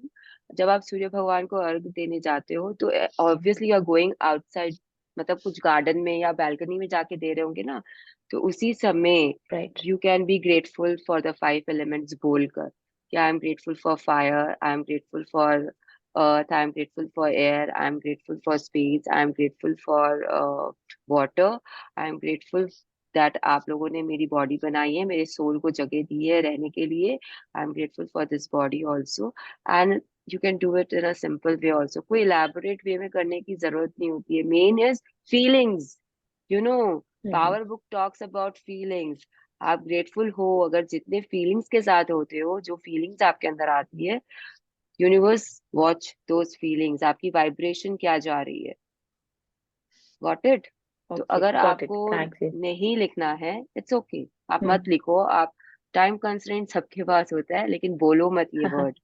जब आप सूर्य भगवान को अर्घ देने जाते हो तो obviously you are going outside, मतलब कुछ गार्डन में या बैल्कनी में जाके दे रहे होंगे ना, तो उसी समय right. You can be grateful for the 5 elements बोलकर कि I am grateful for fire, I am grateful for earth, I am grateful for air, I am grateful for space, I am grateful for water, I am grateful that आप लोगों ने मेरी body बनाई है, मेरे soul को जगह दी है रहने के लिए। I am grateful for this body also. And you can do it in a simple way also, कोई इलेबोरेट वे में करने की जरूरत नहीं होती है। Main is feelings, you know, power book talks about feelings. आप ग्रेटफुल हो अगर जितने फीलिंग्स के साथ होते हो, जो फीलिंग्स आपके अंदर आती है, यूनिवर्स वॉच दोज फीलिंग्स, आपकी वाइब्रेशन क्या जा रही है। Got it? तो ओके, अगर गॉट इट, आपको थैंक यू। नहीं लिखना है, इट्स ओके, आप मत लिखो। आप, टाइम कंस्ट्रेंट सबके पास होता है, लेकिन बोलो मत ये वर्ड।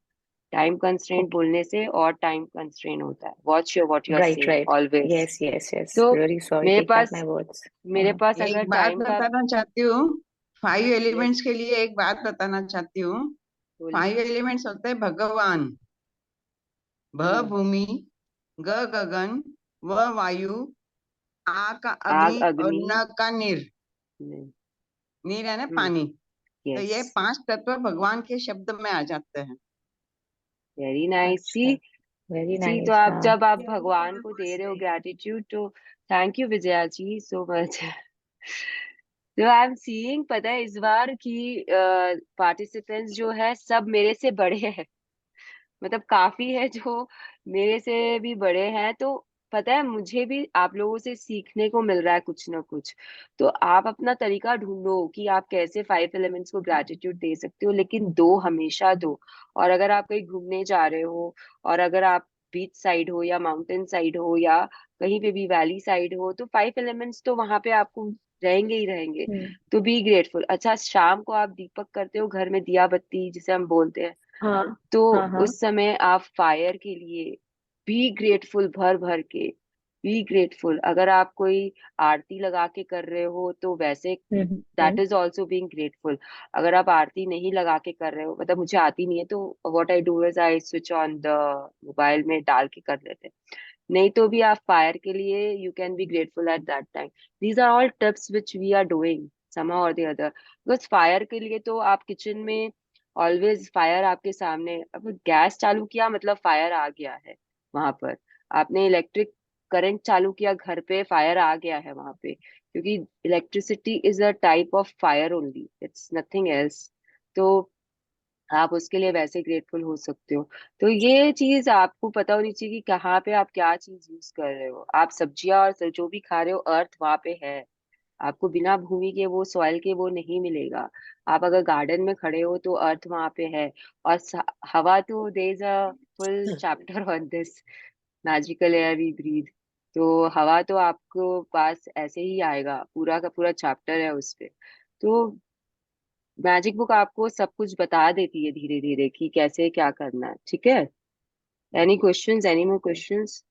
टाइम कंस्ट्रेंट ओके, बोलने से और टाइम कंस्ट्रेंट होता है। Watch your what you are right saying right, always. Yes yes yes, तो रियली सॉरी, मेरे टेक बैक पास माय वर्ड्स। मेरे पास अगर एक बात टाइम का, बताना चाहती हूँ, 5 यस, एलिमेंट्स के लिए एक बात बताना चाहती हूँ। 5 एलिमेंट्स होते हैं भगवान, भ भूमि, ग गगन, व वायु, आ का आग अग्नि और अग्नि, न का नीर। नीर है ना पानी। तो ये यस, 5 तत्व भगवान के शब्द में आ जाते हैं। Very nice. अच्छा, वेरी सी तो नाइस। आप, हाँ, जब आप भगवान को दे रहे हो ग्रैटिट्यूड, तो thank you Vijaya ji so much. तो आई एम सीइंग, पता है इस बार की पार्टिसिपेंट्स जो है सब मेरे से बड़े हैं। मतलब काफी है जो मेरे से भी बड़े हैं। तो पता है मुझे भी आप लोगों से सीखने को मिल रहा है कुछ ना कुछ। तो आप अपना तरीका ढूंढो कि आप कैसे 5 एलिमेंट्स को ग्रैटिट्यूड दे सकते हो, लेकिन दो, हमेशा दो। और अगर आप कहीं घूमने जा रहे हो, और अगर आप बीच साइड हो या माउंटेन साइड हो या कहीं पे भी वैली साइड हो, तो 5 एलिमेंट्स तो वहां पे आपको रहेंगे ही रहेंगे। तो बी ग्रेटफुल। अच्छा, शाम को आप दीपक करते हो घर में, दिया बत्ती जिसे हम बोलते हैं, हाँ तो हाँ हाँ, उस समय आप फायर के लिए बी ग्रेटफुल भर भर के। Be grateful. अगर आप कोई आरती लगा के कर रहे हो तो वैसे that is also being grateful. अगर आप आरती नहीं लगा के कर रहे हो, मतलब मुझे आती नहीं है, तो what I do is I switch on the mobile में डाल के कर लेते हैं। नहीं तो भी आप फायर के लिए you can be grateful at that time. These are all tips which we are doing somehow or the other। Because fire के लिए तो आप किचन में ऑलवेज फायर आपके सामने, अब गैस चालू किया मतलब फायर आ गया है वहां पर। आपने इलेक्ट्रिक करंट चालू किया घर पे, फायर आ गया है वहां पे, क्योंकि electricity is a type of fire only, it's nothing else. तो आप उसके लिए वैसे ग्रेटफुल हो सकते हो। तो ये चीज आपको पता होनी चाहिए कि कहाँ पे आप क्या चीज यूज कर रहे हो। आप सब्जियां और जो भी खा रहे हो, अर्थ वहां पे है। आपको बिना भूमि के, वो सॉइल के वो नहीं मिलेगा। आप अगर गार्डन में खड़े हो तो अर्थ वहां पे है। और हवा तो there is a full chapter on this, magical air we breathe. तो हवा तो आपको पास ऐसे ही आएगा, पूरा का पूरा चैप्टर है उस पे। तो मैजिक बुक आपको सब कुछ बता देती है धीरे धीरे कि कैसे क्या करना है। ठीक है? Any questions, any more questions?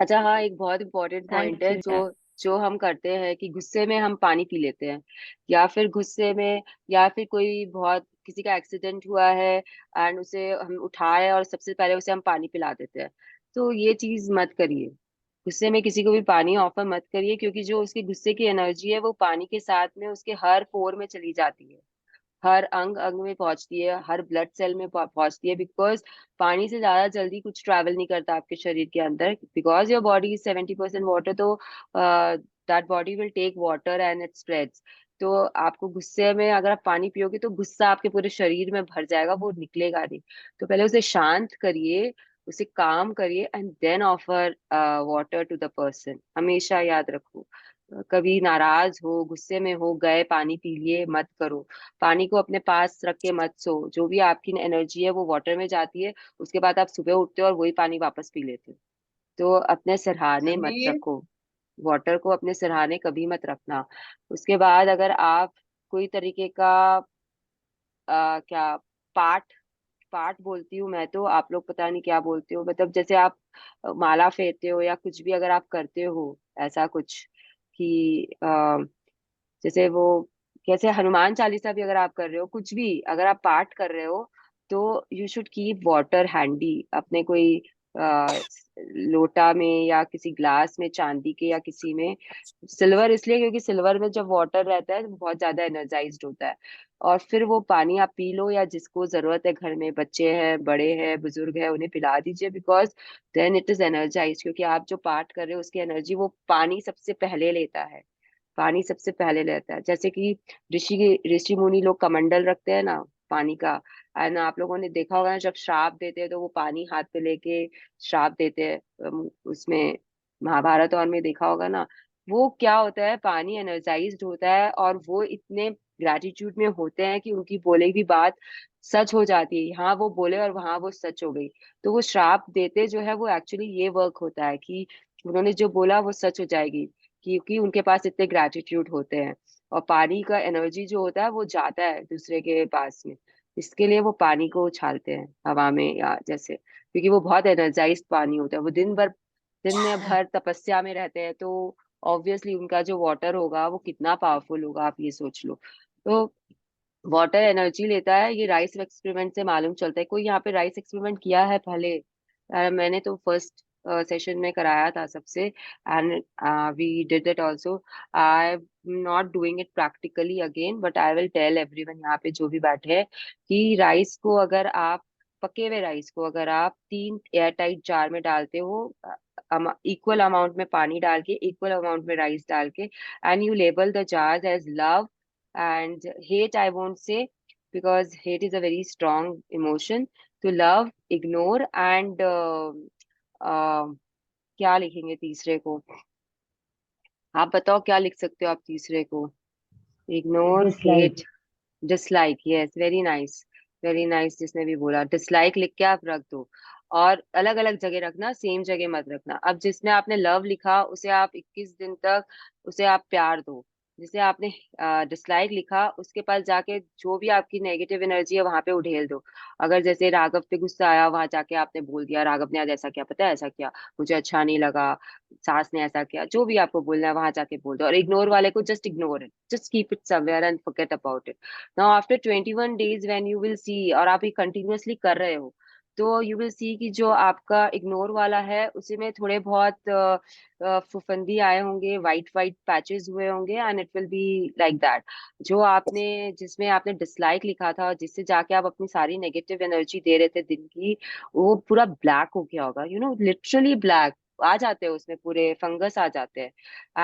अच्छा हाँ, एक बहुत इंपॉर्टेंट पॉइंट Thank है you. जो जो हम करते हैं कि गुस्से में हम पानी पी लेते हैं, या फिर गुस्से में, या फिर कोई बहुत किसी का एक्सीडेंट हुआ है एंड उसे हम उठाए और सबसे पहले उसे हम पानी पिला देते हैं। तो ये चीज मत करिए। गुस्से में किसी को भी पानी ऑफर मत करिए, क्योंकि जो उसके गुस्से की एनर्जी है वो पानी के साथ में उसके हर पोर में चली जाती है, हर अंग अंग में पहुंचती है, हर ब्लड सेल में पहुंचती है। बिकॉज पानी से ज्यादा जल्दी कुछ ट्रैवल नहीं करता आपके शरीर के अंदर, because your body is 70% water. तो that body will take water and it spreads. तो आपको गुस्से में अगर आप पानी पियोगे तो गुस्सा आपके पूरे शरीर में भर जाएगा, वो निकलेगा नहीं। तो पहले उसे शांत करिए, उसे काम करिए, and then offer water to the person. हमेशा याद रखो, कभी नाराज हो, गुस्से में हो गए पानी पी लिए मत करो। पानी को अपने पास रख के मत सो। जो भी आपकी एनर्जी है वो वाटर में जाती है, उसके बाद आप सुबह उठते हो और वही पानी वापस पी लेते हो। तो अपने सिरहाने मत हमें रखो, वाटर को अपने सिरहाने कभी मत रखना। उसके बाद अगर आप कोई तरीके का क्या, पाठ, पाठ बोलती हूँ मैं तो, आप लोग पता नहीं क्या बोलते हो, मतलब जैसे आप माला फेरते हो या कुछ भी अगर आप करते हो ऐसा कुछ कि जैसे वो, कैसे हनुमान चालीसा भी अगर आप कर रहे हो, कुछ भी अगर आप पाठ कर रहे हो, तो you should keep water handy अपने कोई लोटा में या किसी ग्लास में, चांदी के या किसी में। सिल्वर इसलिए क्योंकि सिल्वर में जब वाटर रहता है तो बहुत ज्यादा एनर्जाइज्ड होता है। और फिर वो पानी आप पी लो, या जिसको जरूरत है घर में, बच्चे हैं, बड़े हैं, बुजुर्ग है, उन्हें पिला दीजिए। Because then it is energise, क्योंकि आप जो पाठ कर रहे हो उसकी एनर्जी वो पानी सबसे पहले लेता है। पानी सबसे पहले लेता है। जैसे कि ऋषि मुनि लोग कमंडल रखते हैं ना पानी का, एंड आप लोगों ने देखा होगा ना, जब श्राप देते हैं तो वो पानी हाथ पे लेके श्राप देते हैं। उसमें महाभारत और में देखा होगा ना, वो क्या होता है, पानी एनर्जाइज्ड होता है और वो इतने ग्रेटिट्यूड में होते हैं कि उनकी बोली भी बात सच हो जाती है। यहाँ वो बोले और वहां वो सच हो गई। तो वो श्राप देते जो है वो एक्चुअली ये वर्क होता है कि उन्होंने जो बोला वो सच हो जाएगी, क्योंकि उनके पास इतने ग्रेटिट्यूड होते हैं। और पानी का एनर्जी जो होता है वो जाता है दूसरे के पास में, इसके लिए वो पानी को उछालते हैं हवा में, या जैसे, क्योंकि वो बहुत एनर्जाइज्ड पानी होता है। वो दिन में भर तपस्या में रहते हैं, तो ऑब्वियसली उनका जो वाटर होगा वो कितना पावरफुल होगा, आप ये सोच लो। तो वाटर एनर्जी लेता है, ये राइस एक्सपेरिमेंट से मालूम चलता है। कोई यहाँ पे राइस एक्सपेरिमेंट किया है पहले? मैंने तो फर्स्ट सेशन में कराया था सबसे, and we did it also. I am not doing it practically again, but I will tell everyone यहाँ पे जो भी बैठे हैं कि राइस को अगर आप, पके हुए राइस को अगर आप 3 एयर टाइट जार में डालते हो, इक्वल अमाउंट में पानी डाल के, इक्वल अमाउंट में राइस डाल के, and you label the jars as love and hate, I won't say, because hate is a very strong emotion. To love, ignore, and क्या लिखेंगे तीसरे को? आप बताओ क्या लिख सकते हो आप तीसरे को? Ignore, hate, Dislike. Dislike. Yes, very nice, very nice. जिसने भी बोला डिसलाइक लिख के आप रख दो, और अलग अलग जगह रखना, सेम जगह मत रखना। अब जिसमें आपने लव लिखा उसे आप 21 दिन तक उसे आप प्यार दो, जिसे आपने डिसलाइक लिखा, उसके पास जाके जो भी आपकी नेगेटिव एनर्जी है वहां पे उड़ेल दो। अगर जैसे राघव पे गुस्सा आया, वहां जाके आपने बोल दिया राघव ने आज ऐसा किया, पता है ऐसा किया, मुझे अच्छा नहीं लगा, सास ने ऐसा किया, जो भी आपको बोलना है वहां जाके बोल दो। और इग्नोर वाले को just ignore it, just keep it somewhere and forget about it. Now after 21 days when you will see, और आप ये कंटिन्यूअसली कर रहे हो, तो यू विल सी कि जो आपका इग्नोर वाला है उसी में थोड़े बहुत फुफंदी आए होंगे, वाइट वाइट पैचेस हुए होंगे, and it will be like that. जो आपने, जिसमें आपने डिसलाइक लिखा था, जिससे जाके आप अपनी सारी नेगेटिव एनर्जी दे रहे थे दिन की, वो पूरा ब्लैक हो गया होगा, यू नो, लिटरली ब्लैक आ जाते हैं उसमें, पूरे फंगस आ जाते हैं।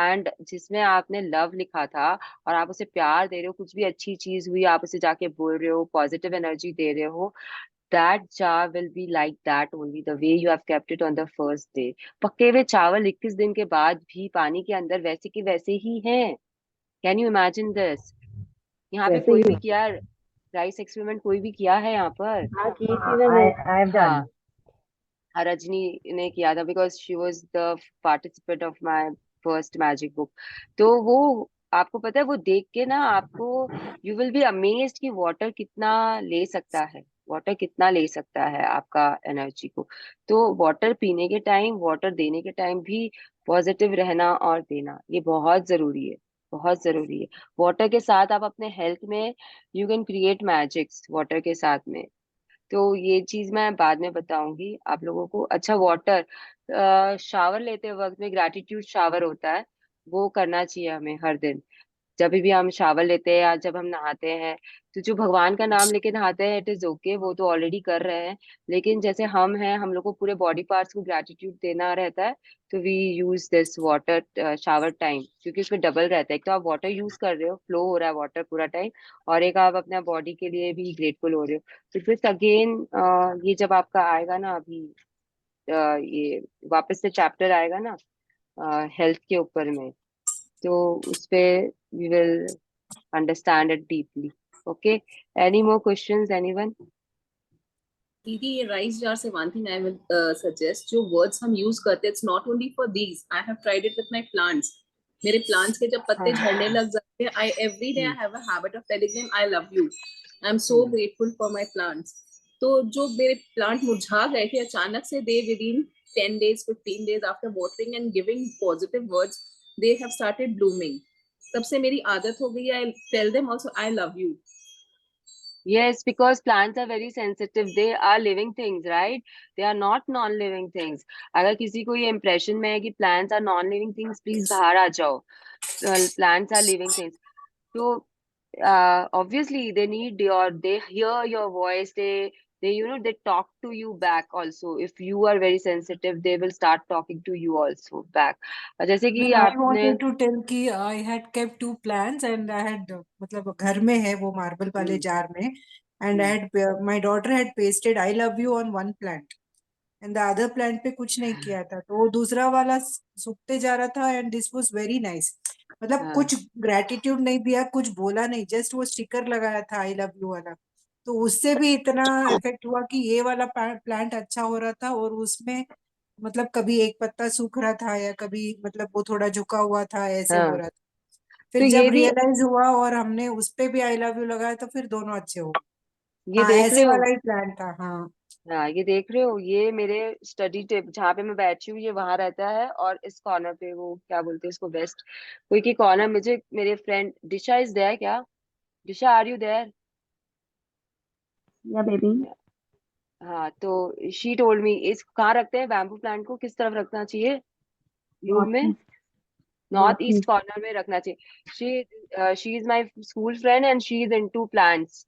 एंड जिसमें आपने लव लिखा था और आप उसे प्यार दे रहे हो, कुछ भी अच्छी चीज हुई आप उसे जाके बोल रहे हो, पॉजिटिव एनर्जी दे रहे हो, that jar will be like that only, the way you have kept it on the first day। पके हुए चावल 21 दिन के बाद भी पानी के अंदर वैसे के वैसे ही हैं। Can you imagine this? यहाँ पे वैसे कोई ही भी किया राइस एक्सपेरिमेंट, कोई भी किया है यहाँ पर? हाँ की थी मैंने। I have done. हाँ, रजनी ने किया था, because she was the participant of my first magic book. तो वो, आपको पता है, वो देख के ना आपको, यू विल बी अमेज्ड कि वाटर कितना ले सकता है, वाटर कितना ले सकता है आपका एनर्जी को। तो वाटर पीने के टाइम, वाटर देने के टाइम भी पॉजिटिव रहना और देना, ये बहुत जरूरी है, बहुत जरूरी है। वाटर के साथ आप अपने हेल्थ में, you can create magics water के साथ में। तो ये चीज मैं बाद में बताऊंगी आप लोगों को। अच्छा, वाटर, शावर लेते वक्त में ग्रैटिट्यूड शावर होता है, वो करना चाहिए हमें हर दिन। जब भी हम शावर लेते हैं या जब हम नहाते हैं, तो जो भगवान का नाम लेके नहाते हैं, इट इज ओके, वो तो ऑलरेडी कर रहे हैं। लेकिन जैसे हम हैं, हम लोग को पूरे बॉडी पार्ट्स को ग्रेटिट्यूड देना रहता है, तो we use this water shower time, क्योंकि उसमें डबल रहता है। एक तो आप वाटर यूज कर रहे हो, फ्लो हो रहा है वाटर पूरा टाइम, और एक आप अपना बॉडी के लिए भी ग्रेटफुल हो रहे हो। तो फिर अगेन, ये जब आपका आएगा ना अभी, ये वापस से चैप्टर आएगा ना हेल्थ के ऊपर में, तो उस पे we will understand it deeply। Okay, any more questions, anyone? दीदी ये राइस जार से one thing I will suggest, जो वर्ड्स हम यूज करते हैं, it's not only for these, I have tried it with my plants. मेरे plants के जब पत्ते झड़ने लग जाते हैं, I every day I have a habit of telling them I love you, I am so grateful for my plants. तो जो मेरे प्लांट मुरझा गए थे अचानक से, they with in 10 days 15 days after watering and giving positive words, they have started blooming. तब से मेरी आदत हो गई, I tell them also I love you. Yes, because plants are very sensitive, they are living things, right? They are not non-living things। अगर किसी को ये impression में है कि plants are non-living things, please बाहर आ जाओ। Plants are living things। तो obviously they need your, they hear your voice, they you know, they talk to you back also। If you are very sensitive, they will start talking to you also back। जैसे कि Then I आपने, wanted to tell कि I had kept 2 plants and I had मतलब घर में है वो marble वाले जार में, and I had my daughter had pasted I love you on one plant and the other plant पे कुछ नहीं किया था, तो वो दूसरा वाला सूखते जा रहा था and this was very nice। मतलब कुछ ग्रेटिट्यूड नहीं दिया, कुछ बोला नहीं, जस्ट वो स्टिकर लगाया था आई लव यू वाला, तो उससे भी इतना इफेक्ट हुआ कि ये वाला प्लांट अच्छा हो रहा था, और उसमें मतलब कभी एक पत्ता सूख रहा था या कभी मतलब वो थोड़ा झुका हुआ था, ऐसे हो हाँ, रहा था। तो फिर जब ये भी, रियलाइज हुआ और हमने उस पे भी आई लव यू लगाया तो फिर दोनों अच्छे हो गए। ये हाँ देख रहे ऐसे हो, वाला ही प्लान था। हाँ हाँ ये देख रहे हो, ये मेरे स्टडी टेबल जहाँ पे मैं बैठी हूँ, ये वहां रहता है, और इस कॉर्नर पे वो क्या बोलते हैं इसको, वेस्ट कोई की कॉर्नर, मुझे मेरे फ्रेंड दिशा इज देयर क्या? Disha, are you there? Yeah, baby. हाँ, तो शी टोल्ड मी, इस कहाँ रखते हैं बैम्बू प्लांट को, किस तरफ रखना चाहिए रूम में? Northeast. North east Northeast. Corner में रखना चाहिए। She is my school friend and she is into plants.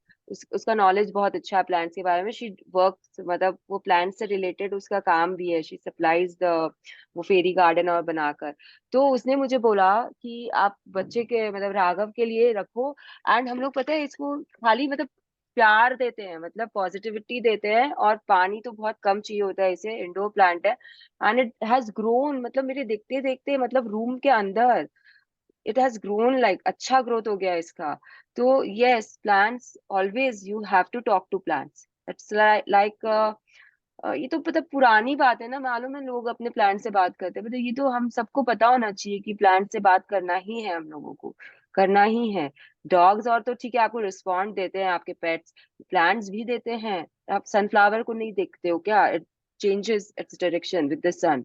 उसका नॉलेज बहुत अच्छा है प्लांट्स के बारे में। शी वर्क, मतलब वो प्लांट्स से रिलेटेड उसका काम भी है, शी सप्लाइज द वो फेरी गार्डन और बनाकर। तो उसने मुझे बोला कि आप बच्चे के, मतलब राघव के लिए रखो। एंड हम लोग, पता है, इसको खाली मतलब प्यार देते हैं, मतलब पॉजिटिविटी देते हैं, और पानी तो बहुत कम चाहिए होता है इसे, इंडोर प्लांट है। एंड इट हैज ग्रोन, मतलब मेरे देखते देखते, मतलब रूम के अंदर इट हैज ग्रोन, लाइक अच्छा ग्रोथ हो गया इसका। तो yes, plants always, you have to talk to plants. It's like, ये तो मतलब पुरानी बात है ना, मालूम है लोग अपने प्लांट से बात करते हैं, मतलब ये तो हम सबको पता होना चाहिए कि प्लांट से बात करना ही है हम लोगों को, करना ही है। डॉग्स और तो ठीक है, आपको रिस्पॉन्ड देते हैं, आपके पेट्स प्लांट्स भी देते हैं। आप सनफ्लावर को नहीं देखते हो क्या? It changes its direction with the sun.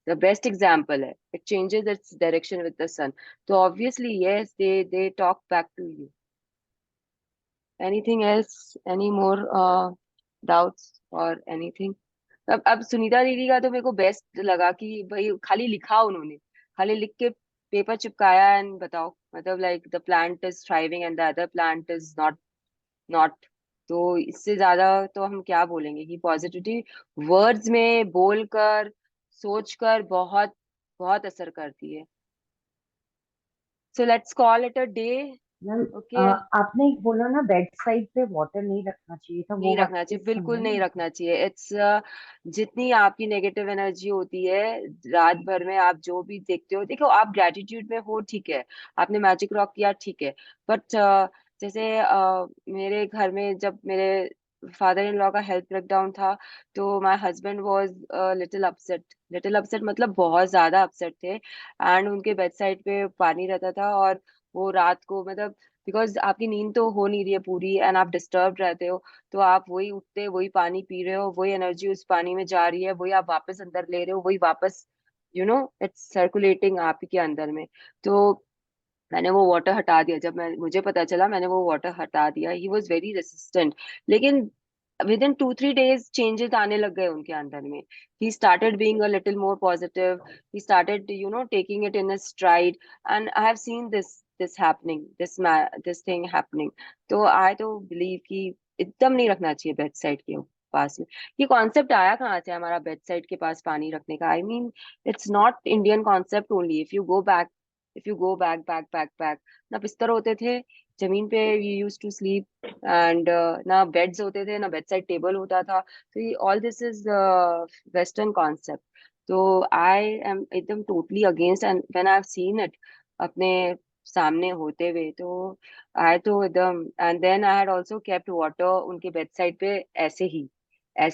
The best example है, it changes its direction with the sun. तो obviously yes, they talk back to you. Anything else, any more doubts और एनीथिंग? अब सुनीता दीदी का तो मेरे को बेस्ट लगा कि भाई खाली लिखा उन्होंने, खाली लिख के पेपर चिपकाया एंड बताओ, मतलब like the plant is thriving and the other plant is not not. तो इससे ज्यादा तो हम क्या बोलेंगे कि पॉजिटिविटी वर्ड्स में बोलकर सोचकर बहुत बहुत असर करती है। So let's call it a day. Ma'am okay, आपने एक बोला ना बेड साइड पे वाटर नहीं रखना चाहिए था, वो नहीं बात रखना चाहिए, प्लीज बिल्कुल नहीं समझाएंगे? रखना चाहिए। इट्स जितनी आपकी नेगेटिव एनर्जी होती है रात भर में, आप जो भी देखते हो, देखो आप ग्रेटिट्यूड में हो ठीक है, आपने मैजिक रॉक किया ठीक है, बट जैसे मेरे घर में जब मेरे फादर इन लॉ का हेल्थ ब्रेकडाउन था, तो my husband was little upset, मतलब बहुत ज्यादा अपसेट थे। एंड उनके बेड साइड पे पानी रहता था, और वो रात को मतलब बिकॉज आपकी नींद तो हो नहीं रही है पूरी एंड आप डिस्टर्ब रहते हो, तो आप वही उठते वही पानी पी रहे हो, वही एनर्जी उस पानी में जा रही है, वही आप वापस अंदर ले रहे हो, वही वापस इट्स सर्कुलेटिंग आप के अंदर में। तो मैंने वो वाटर हटा दिया, जब मुझे पता चला मैंने वो वाटर हटा दिया। ही वॉज वेरी रेसिस्टेंट, लेकिन विद इन 2-3 days चेंजेस आने लग गए उनके अंदर में। He started being a little more positive, he started taking it in a STRIDE, and I have seen this happening, this thing happening. तो I तो believe कि एकदम नहीं रखना चाहिए बेड साइड के पास में। ये कॉन्सेप्ट आया कहाँ से हमारा बेड साइड के पास पानी रखने का? I mean it's not Indian concept only. If you go back ना बिस्तर होते थे जमीन पे, we use to sleep, and ना बेड्स होते थे, ना बेड साइड टेबल होता था। तो ये all this is western concept. तो आई एम एकदम totally against, and when I have seen it अपने सामने होते हुए, तो आई तो एकदम। And then I had also kept water उनके बेड साइड पे ऐसे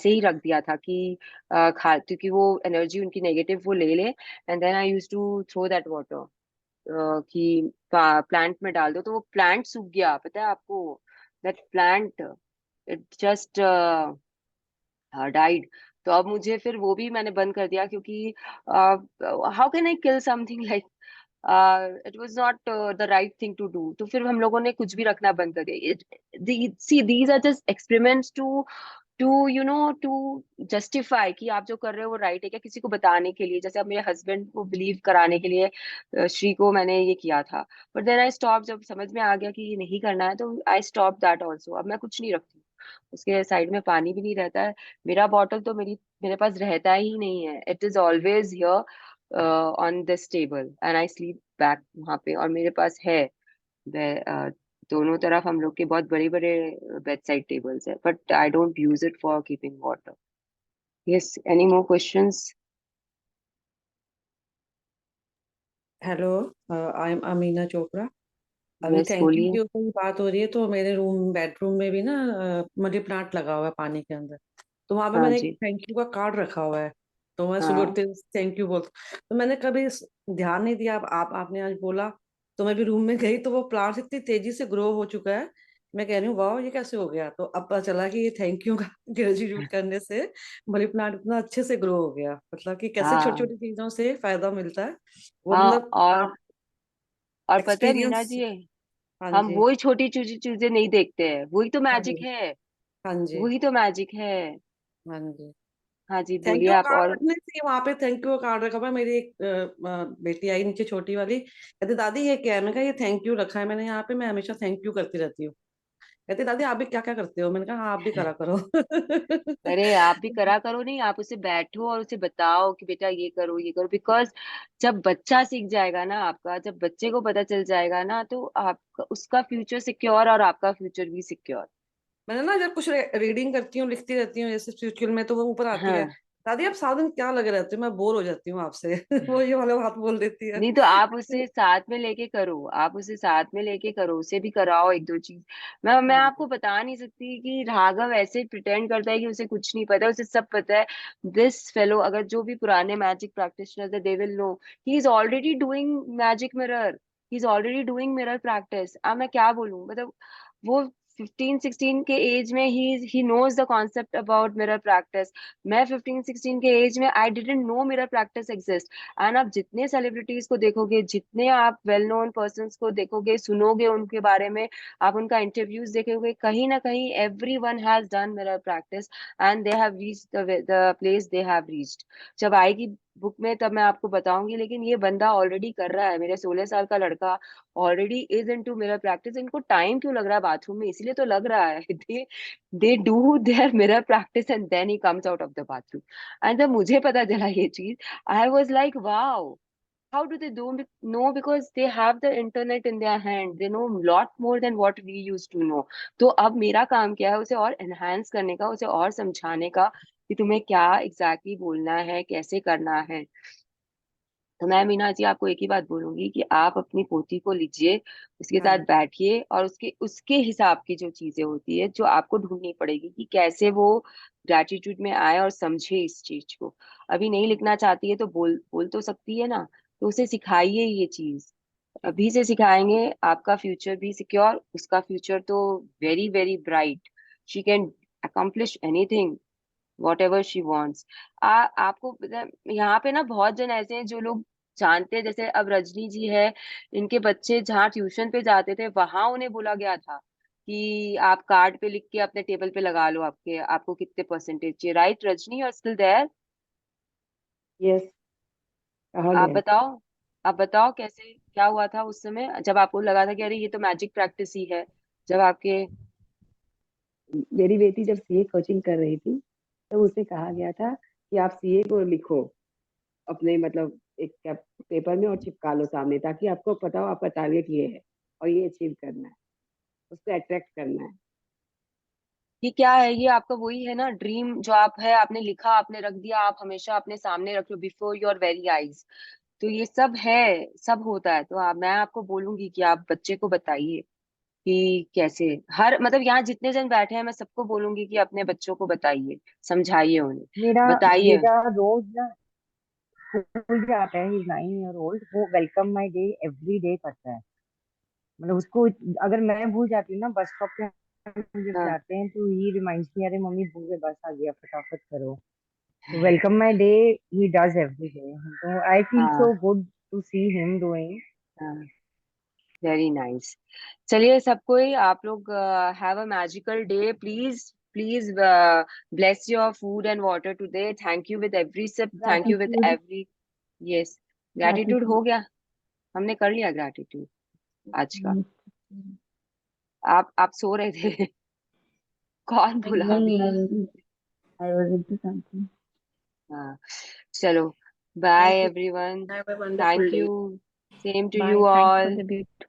ही रख दिया था कि खा, क्योंकि वो एनर्जी उनकी नेगेटिव वो ले ले, and then I use to throw that water कि प्लांट में डाल दो, तो वो प्लांट सूख गया, पता है आपको? That plant it just died. तो अब मुझे फिर वो भी मैंने बंद कर दिया, क्योंकि how can I kill something like, it was not the right thing to do. तो फिर हम लोगों ने कुछ भी रखना बंद कर दिया। See these are just experiments to justify कि आप जो कर रहे हो वो राइट है क्या, किसी को बताने के लिए। जैसे अब मेरे हस्बैंड को बिलीव कराने के लिए श्री को मैंने ये किया था, बट देन आई स्टॉप। जब समझ में आ गया कि ये नहीं करना है, तो आई स्टॉप दैट ऑल्सो। अब मैं कुछ नहीं रखती हूँ, उसके साइड में पानी भी नहीं रहता है। मेरा बॉटल तो मेरे पास रहता ही नहीं है, it is always here on this table, and I sleep back वहां पे। और मेरे पास है दोनों तरफ हम लोग के बहुत बड़े बड़े बेड साइड टेबल्स है, but I don't use it for keeping water. Yes, any more questions? Hello, I am Amina Chopra. अभी यस, थैंक यू बोलिए। के ऊपर ही बात हो रही है, तो मेरे बेडरूम में भी ना मनी प्लांट लगा हुआ है पानी के अंदर। तो वहां पे हाँ मैंने एक जी, थैंक यू का कार्ड रखा हुआ है। तो मैं सुबह हाँ उठते थैंक यू बोलती। तो मैंने कभी ध्यान नहीं दिया, अब आपने आज बोला, तो मैं भी रूम में गई तो वो प्लांट इतनी तेजी से ग्रो हो चुका है। मैं कह रही हूँ वाह, ये कैसे हो गया? तो अब पता चला कि ये थैंक यू का ग्रेजुएट करने से मनी प्लांट इतना अच्छे से ग्रो हो गया। मतलब कि कैसे छोटी हाँ छोटी चीजों से फायदा मिलता है, वो हाँ। मतलब आप और पता है मीना एक्सपीरियंस। जी, हाँ हम जी। वही छोटी छोटी चीजें नहीं देखते हैं, वही तो हाँ मैजिक जी। है, हाँ जी। वही तो मैजिक है। हाँ जी। हाँ जी, थैंक बोलिए यू आप। कार्ड और रखने से वहां पे थैंक यू कार्ड रखा हुआ है। मेरी एक बेटी आई नीचे, छोटी वाली, कहती दादी ये क्या है? मैं कहा ये थैंक यू रखा है मैंने यहाँ पे, मैं हमेशा थैंक यू करती रहती हूँ। कहती दादी आप भी क्या क्या करते हो? मैंने कहा हाँ, आप भी करा करो। अरे आप भी करा करो, नहीं आप उसे बैठो और उसे बताओ कि बेटा ये करो ये करो, बिकॉज जब बच्चा सीख जाएगा ना आपका, जब बच्चे को पता चल जाएगा ना, तो आपका उसका फ्यूचर सिक्योर और आपका फ्यूचर भी सिक्योर। मैंने ना जब कुछ रीडिंग करती हूँ, लिखती रहती हूँ ऐसे स्पिरिचुअल में, तो वो ऊपर आती है, हाँ, दादी आप सारा दिन क्या लगे रहते हो, मैं बोर हो जाती हूँ आपसे। वो ये वाला बात बोल देती है। नहीं तो आप उसे साथ में लेके करो, आप उसे साथ में लेके करो, उसे भी कराओ एक दो चीज। मैं हाँ आपको जी। बता नहीं सकती कि राघव ऐसे प्रिटेंड करता है कि उसे कुछ नहीं पता, उसे सब पता है। दिस फेलो, अगर जो भी पुराने मैजिक प्रैक्टिशनर्स है, they will know he is already doing magic mirror, he is already doing mirror practice. अब मैं क्या बोलूं, मतलब वो 15-16 के एज में ही knows the concept about mirror practice. मैं 15-16 के एज में I didn't know mirror practice exist. And आप जितने सेलिब्रिटीज को देखोगे, जितने आप वेल नोन पर्सन्स को देखोगे, सुनोगे उनके बारे में, आप उनका इंटरव्यूज देखोगे, कहीं ना कहीं every one has done mirror practice and they have reached the place they have reached. जब आएगी बुक में तब मैं आपको बताऊंगी, लेकिन ये बंदा ऑलरेडी कर रहा है। मेरे 16 साल का लड़का already is into mirror practice. इनको टाइम क्यों लग रहा है बाथरूम में, इसीलिए तो लग रहा है। They do their mirror practice and then he comes out of the bathroom. एंड जब मुझे पता चला ये चीज, I was like wow, how do they do know? Because they have the internet in their hand, they know lot more than what we used to know. तो अब मेरा काम क्या है, उसे और एनहांस करने का, उसे और समझाने का कि तुम्हें क्या एग्जैक्टली बोलना है, कैसे करना है। तो मैं मीना जी आपको एक ही बात बोलूंगी कि आप अपनी पोती को लीजिए, उसके साथ हाँ बैठिए, और उसके उसके हिसाब की जो चीजें होती है जो आपको ढूंढनी पड़ेगी कि कैसे वो ग्रेटिट्यूड में आए और समझे इस चीज को। अभी नहीं लिखना चाहती है तो बोल बोल तो सकती है ना, तो उसे सिखाइए ये चीज। अभी से सिखाएंगे, आपका फ्यूचर भी सिक्योर, उसका फ्यूचर तो very very bright. She can accomplish anything what ever she wants. आपको यहाँ पे ना बहुत जन ऐसे हैं जो लोग जानते हैं, जैसे अब रजनी जी है, इनके बच्चे जहाँ ट्यूशन पे जाते थे वहां उन्हें बोला गया था कि आप कार्ड पे लिख के अपने टेबल पे लगा लो, आपको कितने परसेंटेज चाहिए। राइट रजनी, और स्टिल देयर। यस, कहा आप गया। बताओ, आप बताओ कैसे क्या हुआ था उस समय जब आपको लगा था कि अरे ये तो मैजिक प्रैक्टिस ही है, जब आपके। मेरी बेटी जब सीए कोचिंग कर रही थी तो उसे कहा गया था कि आप सीए को लिखो अपने मतलब एक पेपर में और चिपका लो सामने, ताकि आपको पता हो आपका टारगेट ये है और ये अचीव करना है, उसको अट्रैक्ट करना है। ये क्या है, ये आपका वही है ना ड्रीम जो आप है, आपने लिखा, आपने रख दिया, आप हमेशा अपने सामने रख लो, बिफोर योर वेरी आईज। तो ये सब है, सब होता है। तो मैं आपको बोलूंगी कि आप बच्चे को बताइए कि कैसे, हर मतलब यहाँ जितने जन बैठे हैं मैं सबको बोलूंगी कि अपने बच्चों को बताइए, समझाइए उन्हें, मेरा बताइए। बेटा रोज ना स्कूल जाता है, ही इज 9 ईयर ओल्ड, वो welcome my day every day करता है। मतलब उसको अगर मैं भूल जाती हूँ ना बस स्टॉप पे हम जब हाँ जाते हैं तो ही रिमाइंड्स मी, अरे मम्मी भूल गए, बस आ गया, फटाफट करो। तो welcome my day he does every day, तो आई फील हाँ so good to see him doing. हाँ, वेरी नाइस। चलिए सबको ही, आप लोग have a magical day. Please please bless your food and water today. Thank you with every sip, thank you with gratitude, every. Yes, gratitude gratitude. हो गया, हमने कर लिया ग्रैटिट्यूड आज का। आप सो रहे थे? कौन बोला नहीं, अभी? I was into something. हाँ, चलो, bye Thank you. Everyone. Have a wonderful thank day. You, same to Bye. You Thanks for all. the beautiful